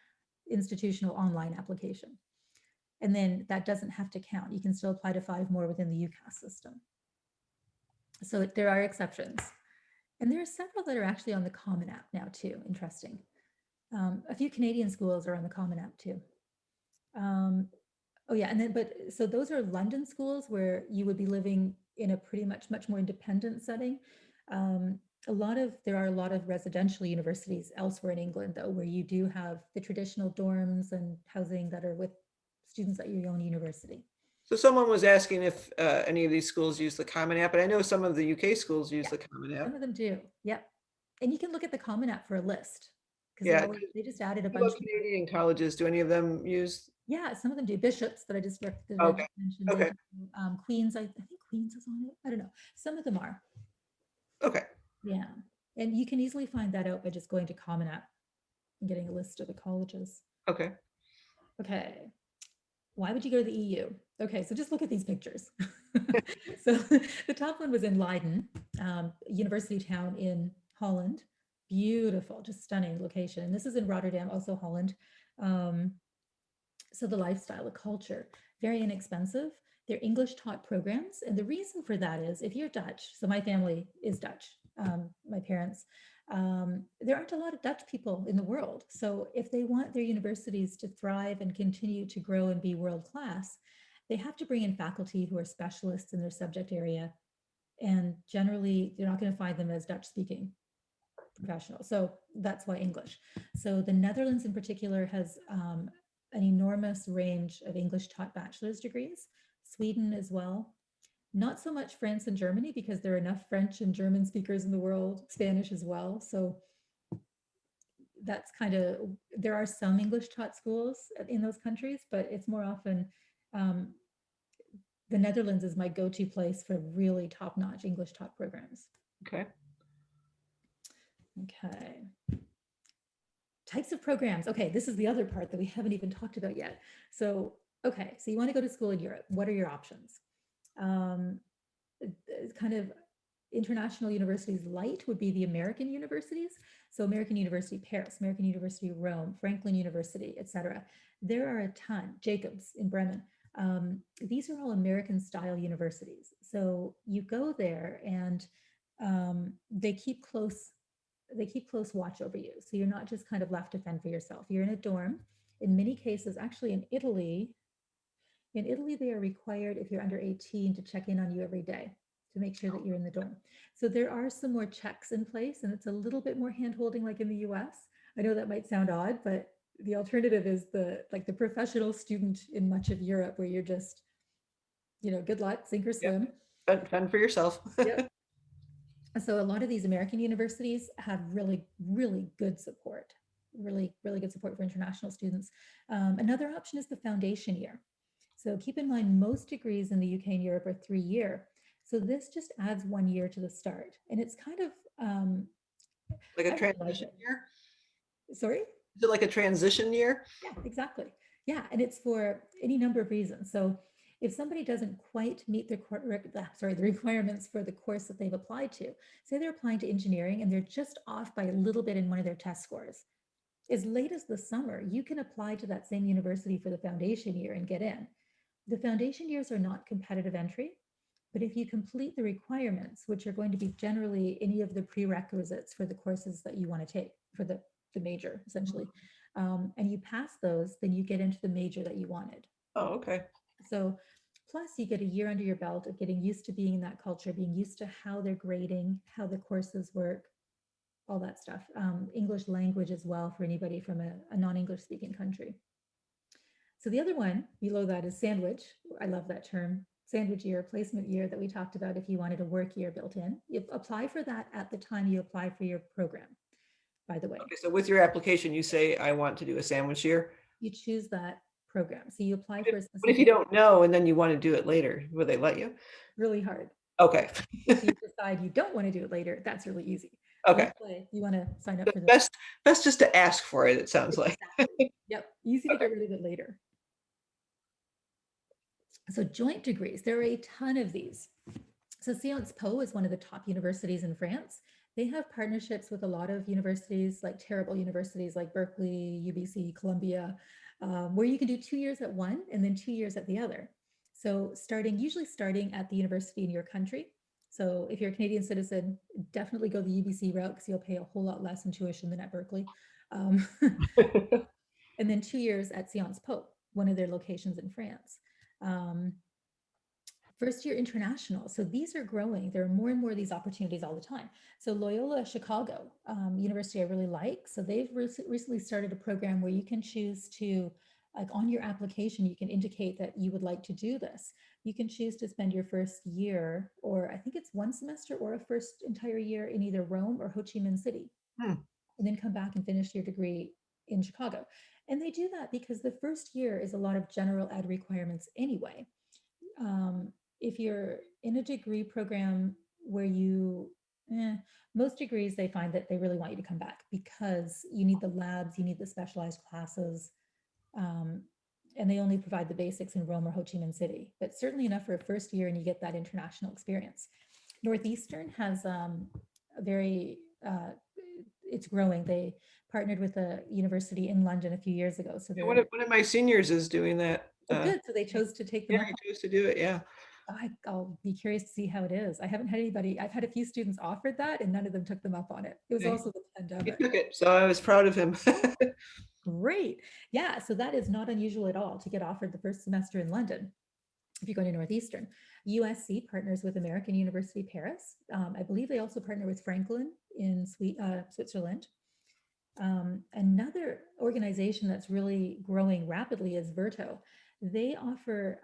institutional online application. And then that doesn't have to count. You can still apply to 5 more within the UCAS system. So there are exceptions. And there are several that are actually on the Common App now too. Interesting. A few Canadian schools are on the Common App too. Oh yeah, and then so those are London schools where you would be living in a pretty much more independent setting. There are a lot of residential universities elsewhere in England though, where you do have the traditional dorms and housing that are with students at your own university. So someone was asking if any of these schools use the Common App, and I know some of the UK schools use Yeah, the Common App. some of them do. Yep. And you can look at the Common App for a list because Yeah. they just added a What about bunch more. Canadian colleges? Do any of them use? Yeah, some of them do. Bishops that I just Okay. mentioned, they Okay. do. Queens, I think Queens is on it. I don't know. Some of them are. Okay. Yeah. And you can easily find that out by just going to Common App and getting a list of the colleges. Okay. Okay. Why would you go to the EU? Okay, so just look at these pictures. So the top one was in Leiden, university town in Holland. Beautiful, just stunning location. And this is in Rotterdam, also Holland. So the lifestyle, the culture, very inexpensive. They're English taught programs. And the reason for that is if you're Dutch, so my family is Dutch, my parents, there aren't a lot of Dutch people in the world. So if they want their universities to thrive and continue to grow and be world class, they have to bring in faculty who are specialists in their subject area. And generally, you're not going to find them as Dutch speaking professionals. So that's why English. So the Netherlands in particular has an enormous range of English taught bachelor's degrees, Sweden as well. Not so much France and Germany because there are enough French and German speakers in the world, Spanish as well. So that's there are some English taught schools in those countries, but it's more often the Netherlands is my go-to place for really top-notch English taught programs. Okay. Okay. Types of programs. Okay, this is the other part that we haven't even talked about yet. So, okay, so you want to go to school in Europe. What are your options? Kind of international universities light would be the American universities. So American University Paris, American University Rome, Franklin University, etc. There are a ton. Jacobs in Bremen. These are all American style universities. So you go there and they keep close watch over you. So you're not just kind of left to fend for yourself. You're in a dorm. In many cases, actually in Italy, they are required, if you're under 18, to check in on you every day to make sure that you're in the dorm. So there are some more checks in place, and it's a little bit more hand-holding like in the US. I know that might sound odd, but the alternative is the professional student in much of Europe, where you're just, good luck, sink or Yep. swim. Fend for yourself. Yep. So a lot of these American universities have really, really good support, really, really good support for international students. Another option is the foundation year. So keep in mind, most degrees in the UK and Europe are 3-year. So this just adds 1 year to the start. And it's kind of, Like I a really like transition it. year? Sorry? Is it like a transition year? Yeah, exactly. Yeah, and it's for any number of reasons. So if somebody doesn't quite meet the requirements for the course that they've applied to, say they're applying to engineering and they're just off by a little bit in one of their test scores, as late as the summer, you can apply to that same university for the foundation year and get in. The foundation years are not competitive entry, but if you complete the requirements, which are going to be generally any of the prerequisites for the courses that you want to take for the major, essentially, and you pass those, then you get into the major that you wanted. Oh, okay. So plus you get a year under your belt of getting used to being in that culture, being used to how they're grading, how the courses work, all that stuff. English language as well for anybody from a non-English speaking country. So the other one below that is sandwich. I love that term, sandwich year, placement year that we talked about if you wanted a work year built in. You apply for that at the time you apply for your program, by the way. Okay, so with your application, you say, I want to do a sandwich year. You choose that program. So you apply for a What if you specific, don't know and then you want to do it later? Will they let you? really hard. Okay. If you decide you don't want to do it later, that's really easy. Okay. You want to sign up for the Best just to ask for it, it sounds like. exactly. Yep. Easy to get rid of it later. So joint degrees, there are a ton of these. So Sciences Po is one of the top universities in France. They have partnerships with a lot of universities, like terrible universities like Berkeley, UBC, Columbia, where you can do 2 years at one and then 2 years at the other. So usually starting at the university in your country. So if you're a Canadian citizen, definitely go the UBC route because you'll pay a whole lot less in tuition than at Berkeley. And then 2 years at Sciences Po, one of their locations in France. First year international. So these are growing. There are more and more of these opportunities all the time. So Loyola Chicago, university I really like. So they've recently started a program where you can choose to, like on your application, you can indicate that you would like to do this. You can choose to spend your first year, or I think it's one semester or a first entire year in either Rome or Ho Chi Minh City, and then come back and finish your degree in Chicago. And they do that because the first year is a lot of general ed requirements anyway. If you're in a degree program where most degrees, they find that they really want you to come back because you need the labs, you need the specialized classes, and they only provide the basics in Rome or Ho Chi Minh City, but certainly enough for a first year and you get that international experience. Northeastern has it's growing. They partnered with a university in London a few years ago. So One of my seniors is doing that. good. So they chose to take them Yeah, up. he chose to do it. Yeah. I'll be curious to see how it is. I haven't had anybody, I've had a few students offered that and none of them took them up on it. It was Okay. also the He pandemic. took it, so I was proud of him. Great. Yeah, so that is not unusual at all to get offered the first semester in London if you're going to Northeastern. USC partners with American University Paris. I believe they also partner with Franklin in Switzerland. Another organization that's really growing rapidly is Verto. They offer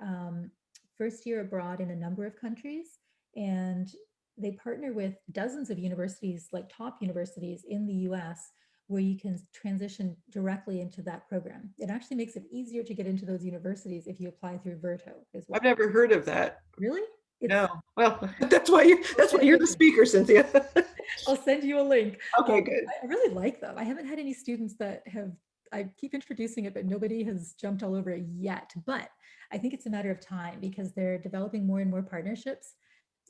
first year abroad in a number of countries, and they partner with dozens of universities, like top universities in the US, where you can transition directly into that program. It actually makes it easier to get into those universities if you apply through Verto as I've well. never heard of that. Really? It's No. Well, that's why I'll send you're you a the link. speaker, Cynthia. I'll send you a link. Okay, good. I really like them. I haven't had any students that have, I keep introducing it, but nobody has jumped all over it yet. But I think it's a matter of time because they're developing more and more partnerships.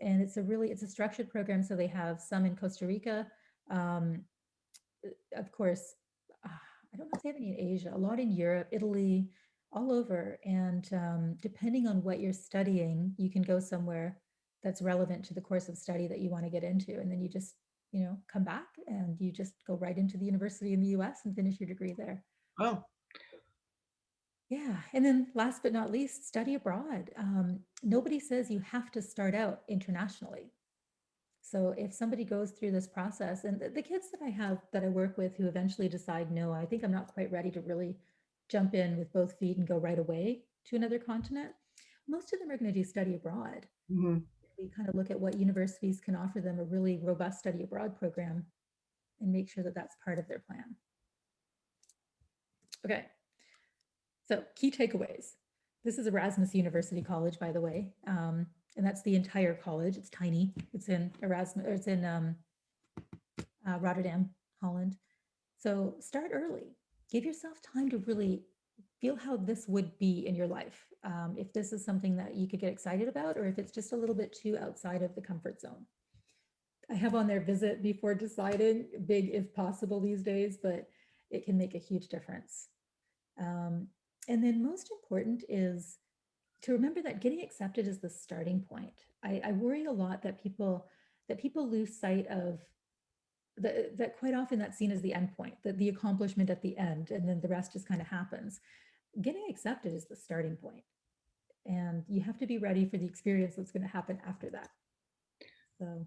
And it's a structured program. So they have some in Costa Rica, um, of course, I don't know if they have any in Asia, a lot in Europe, Italy, all over. And depending on what you're studying, you can go somewhere that's relevant to the course of study that you want to get into. And then you just, come back and you just go right into the university in the US and finish your degree there. Oh, Yeah. And then last but not least, study abroad. Nobody says you have to start out internationally. So if somebody goes through this process, and the kids that I have that I work with who eventually decide, no, I think I'm not quite ready to really jump in with both feet and go right away to another continent, most of them are going to do study abroad. mhm. We kind of look at what universities can offer them a really robust study abroad program and make sure that that's part of their plan. Okay, so key takeaways. This is Erasmus University College, by the way, and that's the entire college. It's tiny. It's in Erasmus. Or it's in Rotterdam, Holland. So start early. Give yourself time to really feel how this would be in your life. If this is something that you could get excited about, or if it's just a little bit too outside of the comfort zone. I have on there visit before deciding, big if possible these days, but it can make a huge difference. And then most important is to remember that getting accepted is the starting point. I worry a lot that people lose sight of that quite often that's seen as the end point, that the accomplishment at the end, and then the rest just kind of happens. Getting accepted is the starting point, and you have to be ready for the experience that's going to happen after that. So,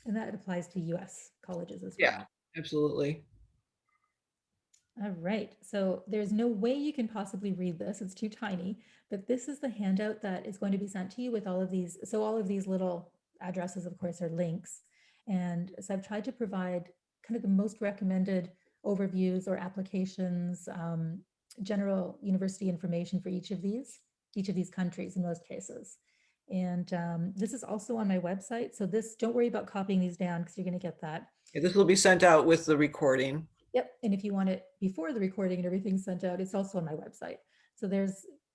and that applies to US colleges as Yeah, well. absolutely. All right, so there's no way you can possibly read this, it's too tiny, but this is the handout that is going to be sent to you with all of these. So all of these little addresses, of course, are links. And so I've tried to provide kind of the most recommended overviews or applications, general university information for each of these countries in most cases. And this is also on my website. So don't worry about copying these down because you're going to get that. Yeah, this will be sent out with the recording. Yep. And if you want it before the recording and everything's sent out, it's also on my website. So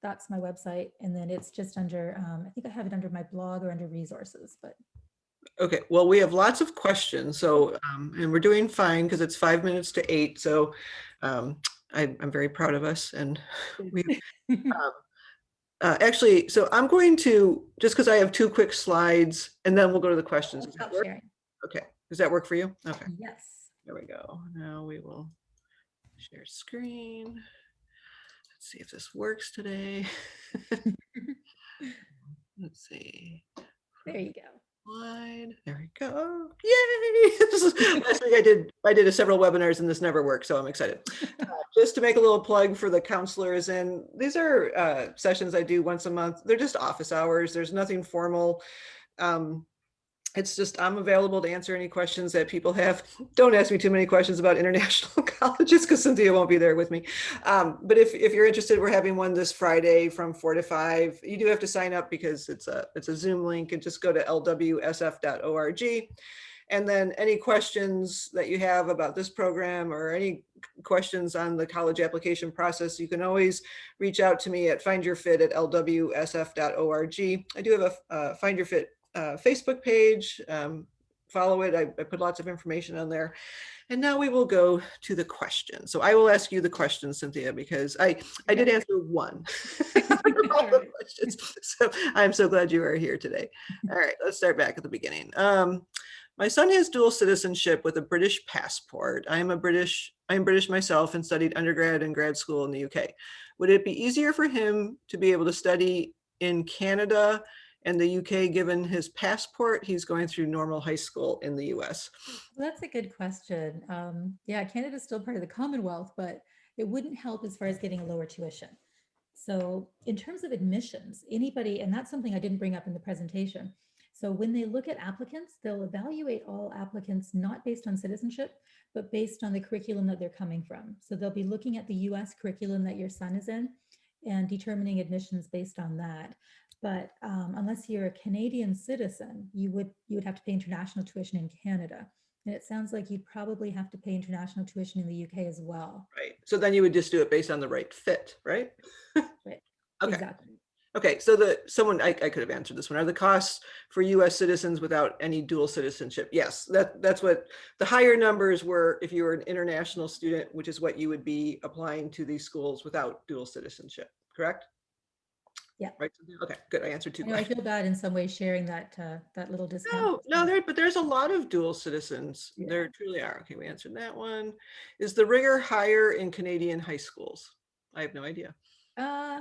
that's my website. And then it's just under, I think I have it under my blog or under resources, but. Okay, well, we have lots of questions. So, and we're doing fine because it's 5 minutes to 8. So I'm very proud of us. And we actually, so I'm going to, just because I have 2 quick slides and then we'll go to the questions. Does that Stop work? sharing. Okay, does that work for you? Okay, Yes. there we go. Now we will share screen. Let's see if this works today. Let's see. There you go. Slide. There we go. Yay! Last week I did several webinars and this never worked, so I'm excited. Just to make a little plug for the counselors, and these are sessions I do once a month. They're just office hours. There's nothing formal. It's just I'm available to answer any questions that people have. Don't ask me too many questions about international colleges because Cynthia won't be there with me. But if you're interested, we're having one this Friday from 4 to 5. You do have to sign up because it's a Zoom link, and just go to lwsf.org. And then any questions that you have about this program or any questions on the college application process, you can always reach out to me at findyourfit@lwsf.org. I do have a Find Your Fit Facebook page. Follow it. I put lots of information on there. And now we will go to the questions. So I will ask you the questions, Cynthia, because I did answer one of all the questions. So I'm so glad you are here today. All right, let's start back at the beginning. My son has dual citizenship with a British passport. I am British myself and studied undergrad and grad school in the UK. Would it be easier for him to be able to study in Canada and the UK given his passport? He's going through normal high school in the US. Well, that's a good question. Yeah, Canada's still part of the Commonwealth, but it wouldn't help as far as getting a lower tuition. So in terms of admissions, anybody, and that's something I didn't bring up in the presentation, So when they look at applicants, they'll evaluate all applicants not based on citizenship, but based on the curriculum that they're coming from. So they'll be looking at the US curriculum that your son is in and determining admissions based on that. But unless you're a Canadian citizen, you would have to pay international tuition in Canada. And it sounds like you'd probably have to pay international tuition in the UK as well. Right. So then you would just do it based on the right fit, right? Right. Okay. Exactly. Okay. So I could have answered this one. Are the costs for US citizens without any dual citizenship? Yes, that's what the higher numbers were if you were an international student, which is what you would be applying to these schools without dual citizenship, correct? Yeah. Right. Okay, good. I answered two I know I questions. feel bad in some ways sharing that that little discount. No, but there's a lot of dual citizens. Yeah. There truly are. Okay, we answered that one. Is the rigor higher in Canadian high schools? I have no idea. Uh,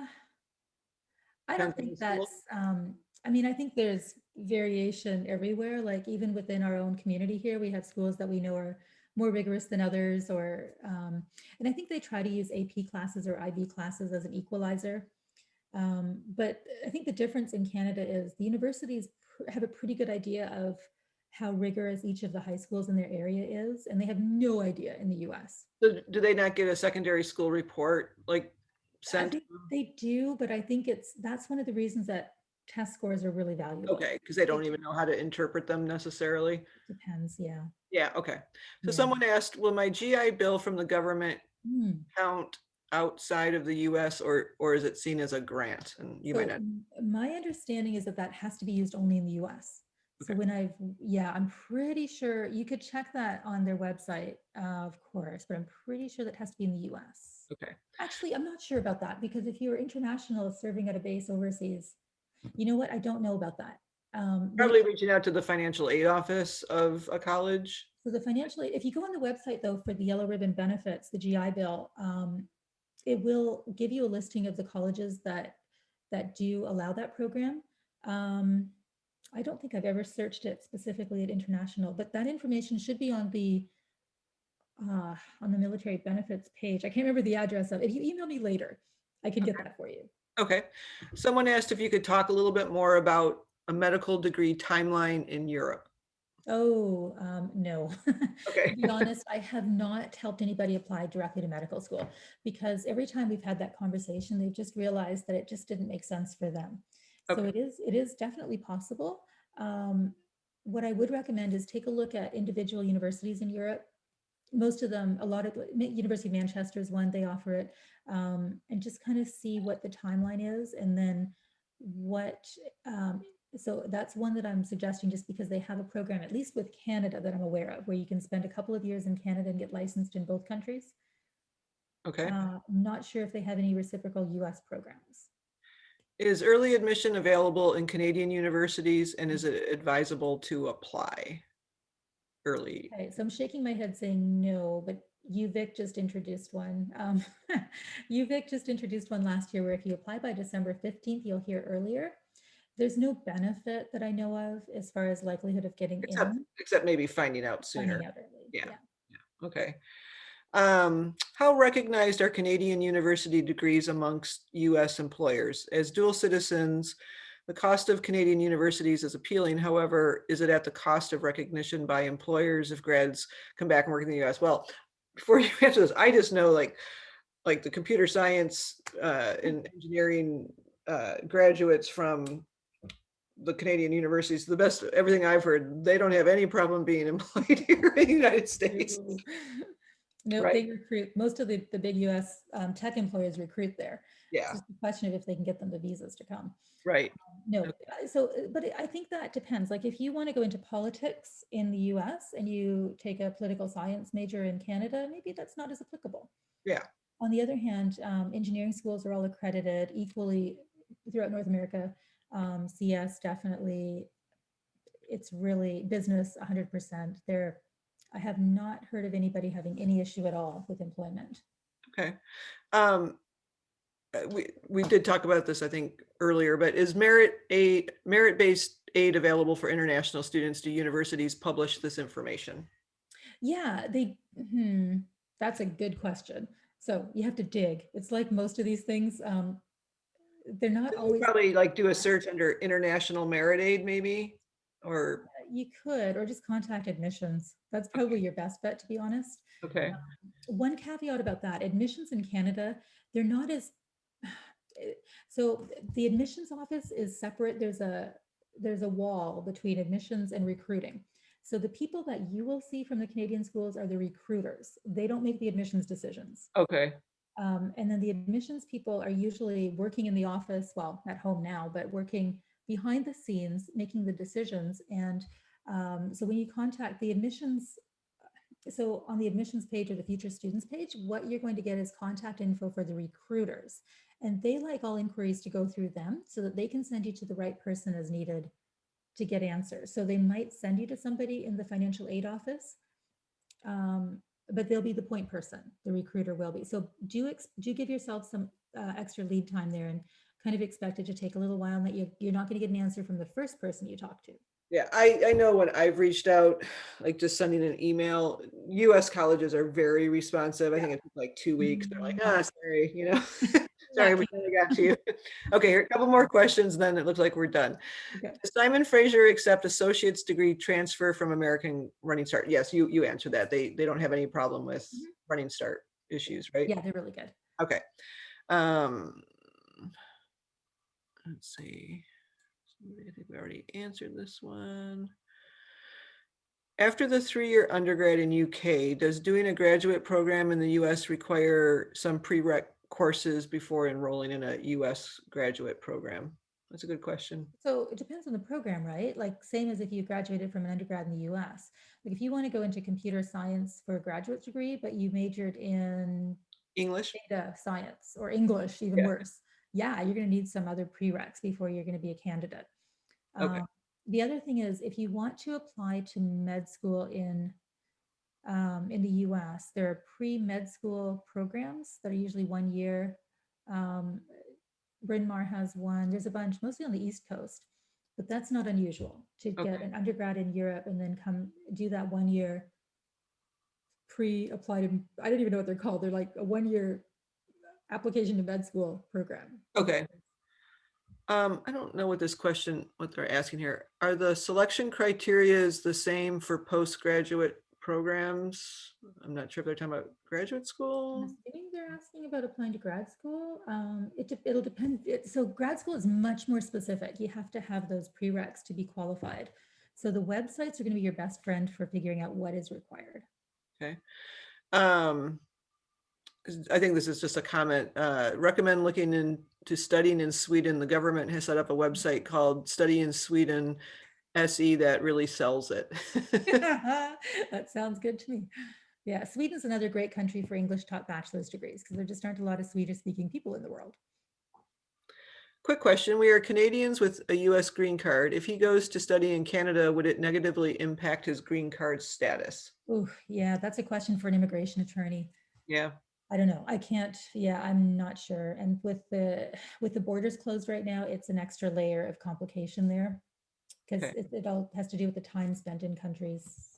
I Depends don't on the think school. that's, I mean, I think there's variation everywhere. Like even within our own community here, we have schools that we know are more rigorous than others or, and I think they try to use AP classes or IB classes as an equalizer. But I think the difference in Canada is the universities have a pretty good idea of how rigorous each of the high schools in their area is, and they have no idea in the US. So do they not get a secondary school report like I sent? think they do, but I think that's one of the reasons that test scores are really valuable. Okay, because they don't It even know how to interpret them necessarily. depends, yeah. Yeah, okay. So Yeah. someone asked, will my GI Bill from the government Hmm. count outside of the US or is it seen as a grant? And you might So not. my understanding is that that has to be used only in the US. So Okay. yeah, I'm pretty sure you could check that on their website, of course, but I'm pretty sure that has to be in the US. Okay. Actually, I'm not sure about that because if you're international serving at a base overseas, you know what? I don't know about that. Probably reaching out to the financial aid office of a college. So the financially, if you go on the website though, for the yellow ribbon benefits, the GI Bill, it will give you a listing of the colleges that do allow that program. I don't think I've ever searched it specifically at international, but that information should be on the military benefits page. I can't remember the address of it. If you email me later, I can get that for you. Okay. Someone asked if you could talk a little bit more about a medical degree timeline in Europe. Oh, no. Okay. To be honest, I have not helped anybody apply directly to medical school because every time we've had that conversation, they've just realized that it just didn't make sense for them. So Okay. it is definitely possible. What I would recommend is take a look at individual universities in Europe. Most of them, a lot of University of Manchester is one, they offer it, and just kind of see what the timeline is and then what so that's one that I'm suggesting just because they have a program, at least with Canada, that I'm aware of, where you can spend a couple of years in Canada and get licensed in both countries. Okay. I'm not sure if they have any reciprocal US programs. Is early admission available in Canadian universities and is it advisable to apply early? Okay, so I'm shaking my head saying no, but UVic just introduced one. UVic just introduced one last year where if you apply by December 15th, you'll hear earlier. There's no benefit that I know of as far as likelihood of getting in. Except maybe finding out sooner. Finding out early. Yeah. Yeah. Okay. How recognized are Canadian university degrees amongst US employers? As dual citizens, the cost of Canadian universities is appealing. However, is it at the cost of recognition by employers if grads come back and work in the US? Well, before you answer this, I just know like the computer science and engineering graduates from the Canadian universities, the best, everything I've heard, they don't have any problem being employed here in the United States. No, right? they recruit, most of the big US tech employers recruit there. Yeah. It's just a question of if they can get them the visas to come. Right. No, so, but I think that depends. Like if you want to go into politics in the US and you take a political science major in Canada, maybe that's not as applicable. Yeah. On the other hand, engineering schools are all accredited equally throughout North America. CS definitely, it's really business 100%. I have not heard of anybody having any issue at all with employment. Okay. We did talk about this, I think, earlier, but is merit-based aid available for international students? Do universities publish this information? Yeah, that's a good question. So you have to dig. It's like most of these things. They're not always probably like do a search under international merit aid, maybe. or, You could, or just contact admissions. That's probably your best bet, to be honest. okay, One caveat about that, admissions in Canada, they're not as, so the admissions office is separate. There's a wall between admissions and recruiting. So the people that you will see from the Canadian schools are the recruiters. They don't make the admissions decisions. okay, And then the admissions people are usually working in the office, well, at home now, but working behind the scenes, making the decisions. And so when you contact the admissions, so on the admissions page or the future students page, what you're going to get is contact info for the recruiters. And they like all inquiries to go through them so that they can send you to the right person as needed to get answers. So they might send you to somebody in the financial aid office, but they'll be the point person. The recruiter will be. So do give yourself some extra lead time there, and kind of expect it to take a little while, and that you're not going to get an answer from the first person you talk to. yeah, I know when I've reached out, like just sending an email, US colleges are very responsive. I think it took like 2 weeks. They're like, ah, sorry, sorry, we Lucky. finally got to you. Okay, here are a couple more questions, and then it looks like we're done. Okay. Does Simon Fraser accept associate's degree transfer from American Running Start? Yes, you answered that. They don't have any problem with Running Start issues, right? Yeah, they're really good. Okay. Um, let's see. I think we already answered this one. After the 3-year undergrad in UK, does doing a graduate program in the US require some prereq courses before enrolling in a US graduate program? That's a good question. So it depends on the program, right? Like same as if you graduated from an undergrad in the US. Like if you want to go into computer science for a graduate degree, but you majored in English? data science or English, even Yeah. worse, yeah, you're going to need some other prereqs before you're going to be a candidate. Okay. The other thing is, if you want to apply to med school in the US, there are pre-med school programs that are usually 1 year. Bryn Mawr has one. There's a bunch, mostly on the East Coast, but that's not unusual to get Okay. an undergrad in Europe and then come do that 1 year pre-applied. I don't even know what they're called. They're like a 1 year application to med school program. Okay. I don't know what they're asking here. Are the selection criterias the same for postgraduate programs? I'm not sure if they're talking about graduate I'm school. assuming they're asking about applying to grad school. It'll depend. So grad school is much more specific. You have to have those prereqs to be qualified. So the websites are going to be your best friend for figuring out what is required. Okay. I think this is just a comment. Recommend looking into studying in Sweden. The government has set up a website called Study in Sweden SE that really sells it. That sounds good to me. Yeah, Sweden's another great country for English taught bachelor's degrees because there just aren't a lot of Swedish speaking people in the world. Quick question. We are Canadians with a US green card. If he goes to study in Canada, would it negatively impact his green card status? Oh, yeah, that's a question for an immigration attorney. Yeah. I don't know. I can't, yeah, I'm not sure. And with the borders closed right now, it's an extra layer of complication there because Okay. it all has to do with the time spent in countries.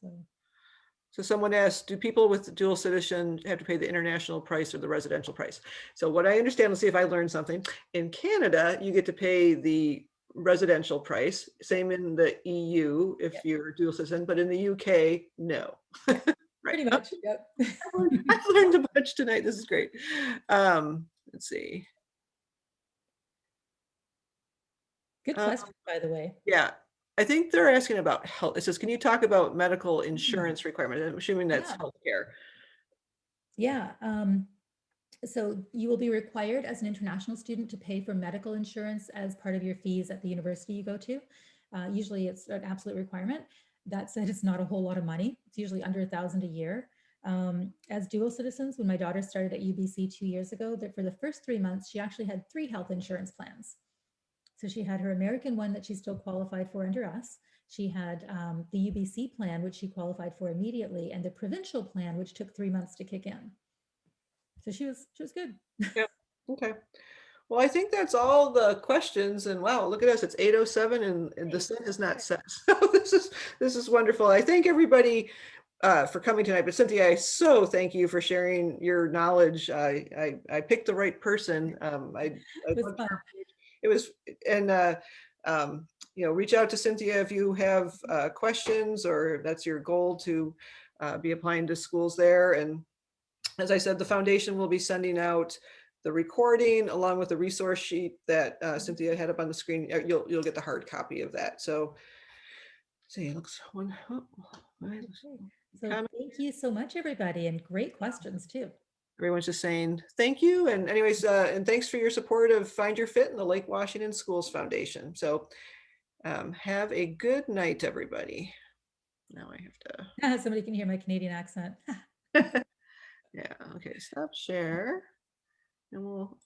So someone asked, do people with dual citizen have to pay the international price or the residential price? So what I understand, let's see if I learned something. In Canada, you get to pay the residential price, same in the EU if Yep. you're dual citizen, but in the UK, no. Right. Pretty much. Yep. I've learned a bunch tonight. This is great. Let's see. Good question, by the way. Yeah, I think they're asking about health. It says, can you talk about medical insurance requirements? I'm assuming that's Yeah. healthcare. Yeah. So you will be required as an international student to pay for medical insurance as part of your fees at the university you go to. Usually it's an absolute requirement. That said, it's not a whole lot of money. It's usually under $1,000 a year. As dual citizens, when my daughter started at UBC 2 years ago, that for the first 3 months, she actually had 3 health insurance plans. So she had her American one that she still qualified for under us. She had the UBC plan, which she qualified for immediately, and the provincial plan, which took 3 months to kick in. So she was good. Yep. Okay. Well, I think that's all the questions. And wow, look at us. It's 8:07 and the sun has not set. So this is wonderful. I thank everybody for coming tonight. But Cynthia, I so thank you for sharing your knowledge. I picked the right person. It was fun. It was, and Reach out to Cynthia if you have questions, or that's your goal to be applying to schools there. And as I said, the foundation will be sending out the recording along with the resource sheet that Cynthia had up on the screen. You'll get the hard copy of that. So, see, it looks one. Oh, Okay. So thank you so much, everybody, and great questions too. everyone's just saying thank you. And anyways, and thanks for your support of Find Your Fit and the Lake Washington Schools Foundation. So have a good night, everybody. Now I have to. Somebody can hear my Canadian accent. Yeah, okay, stop share. And we'll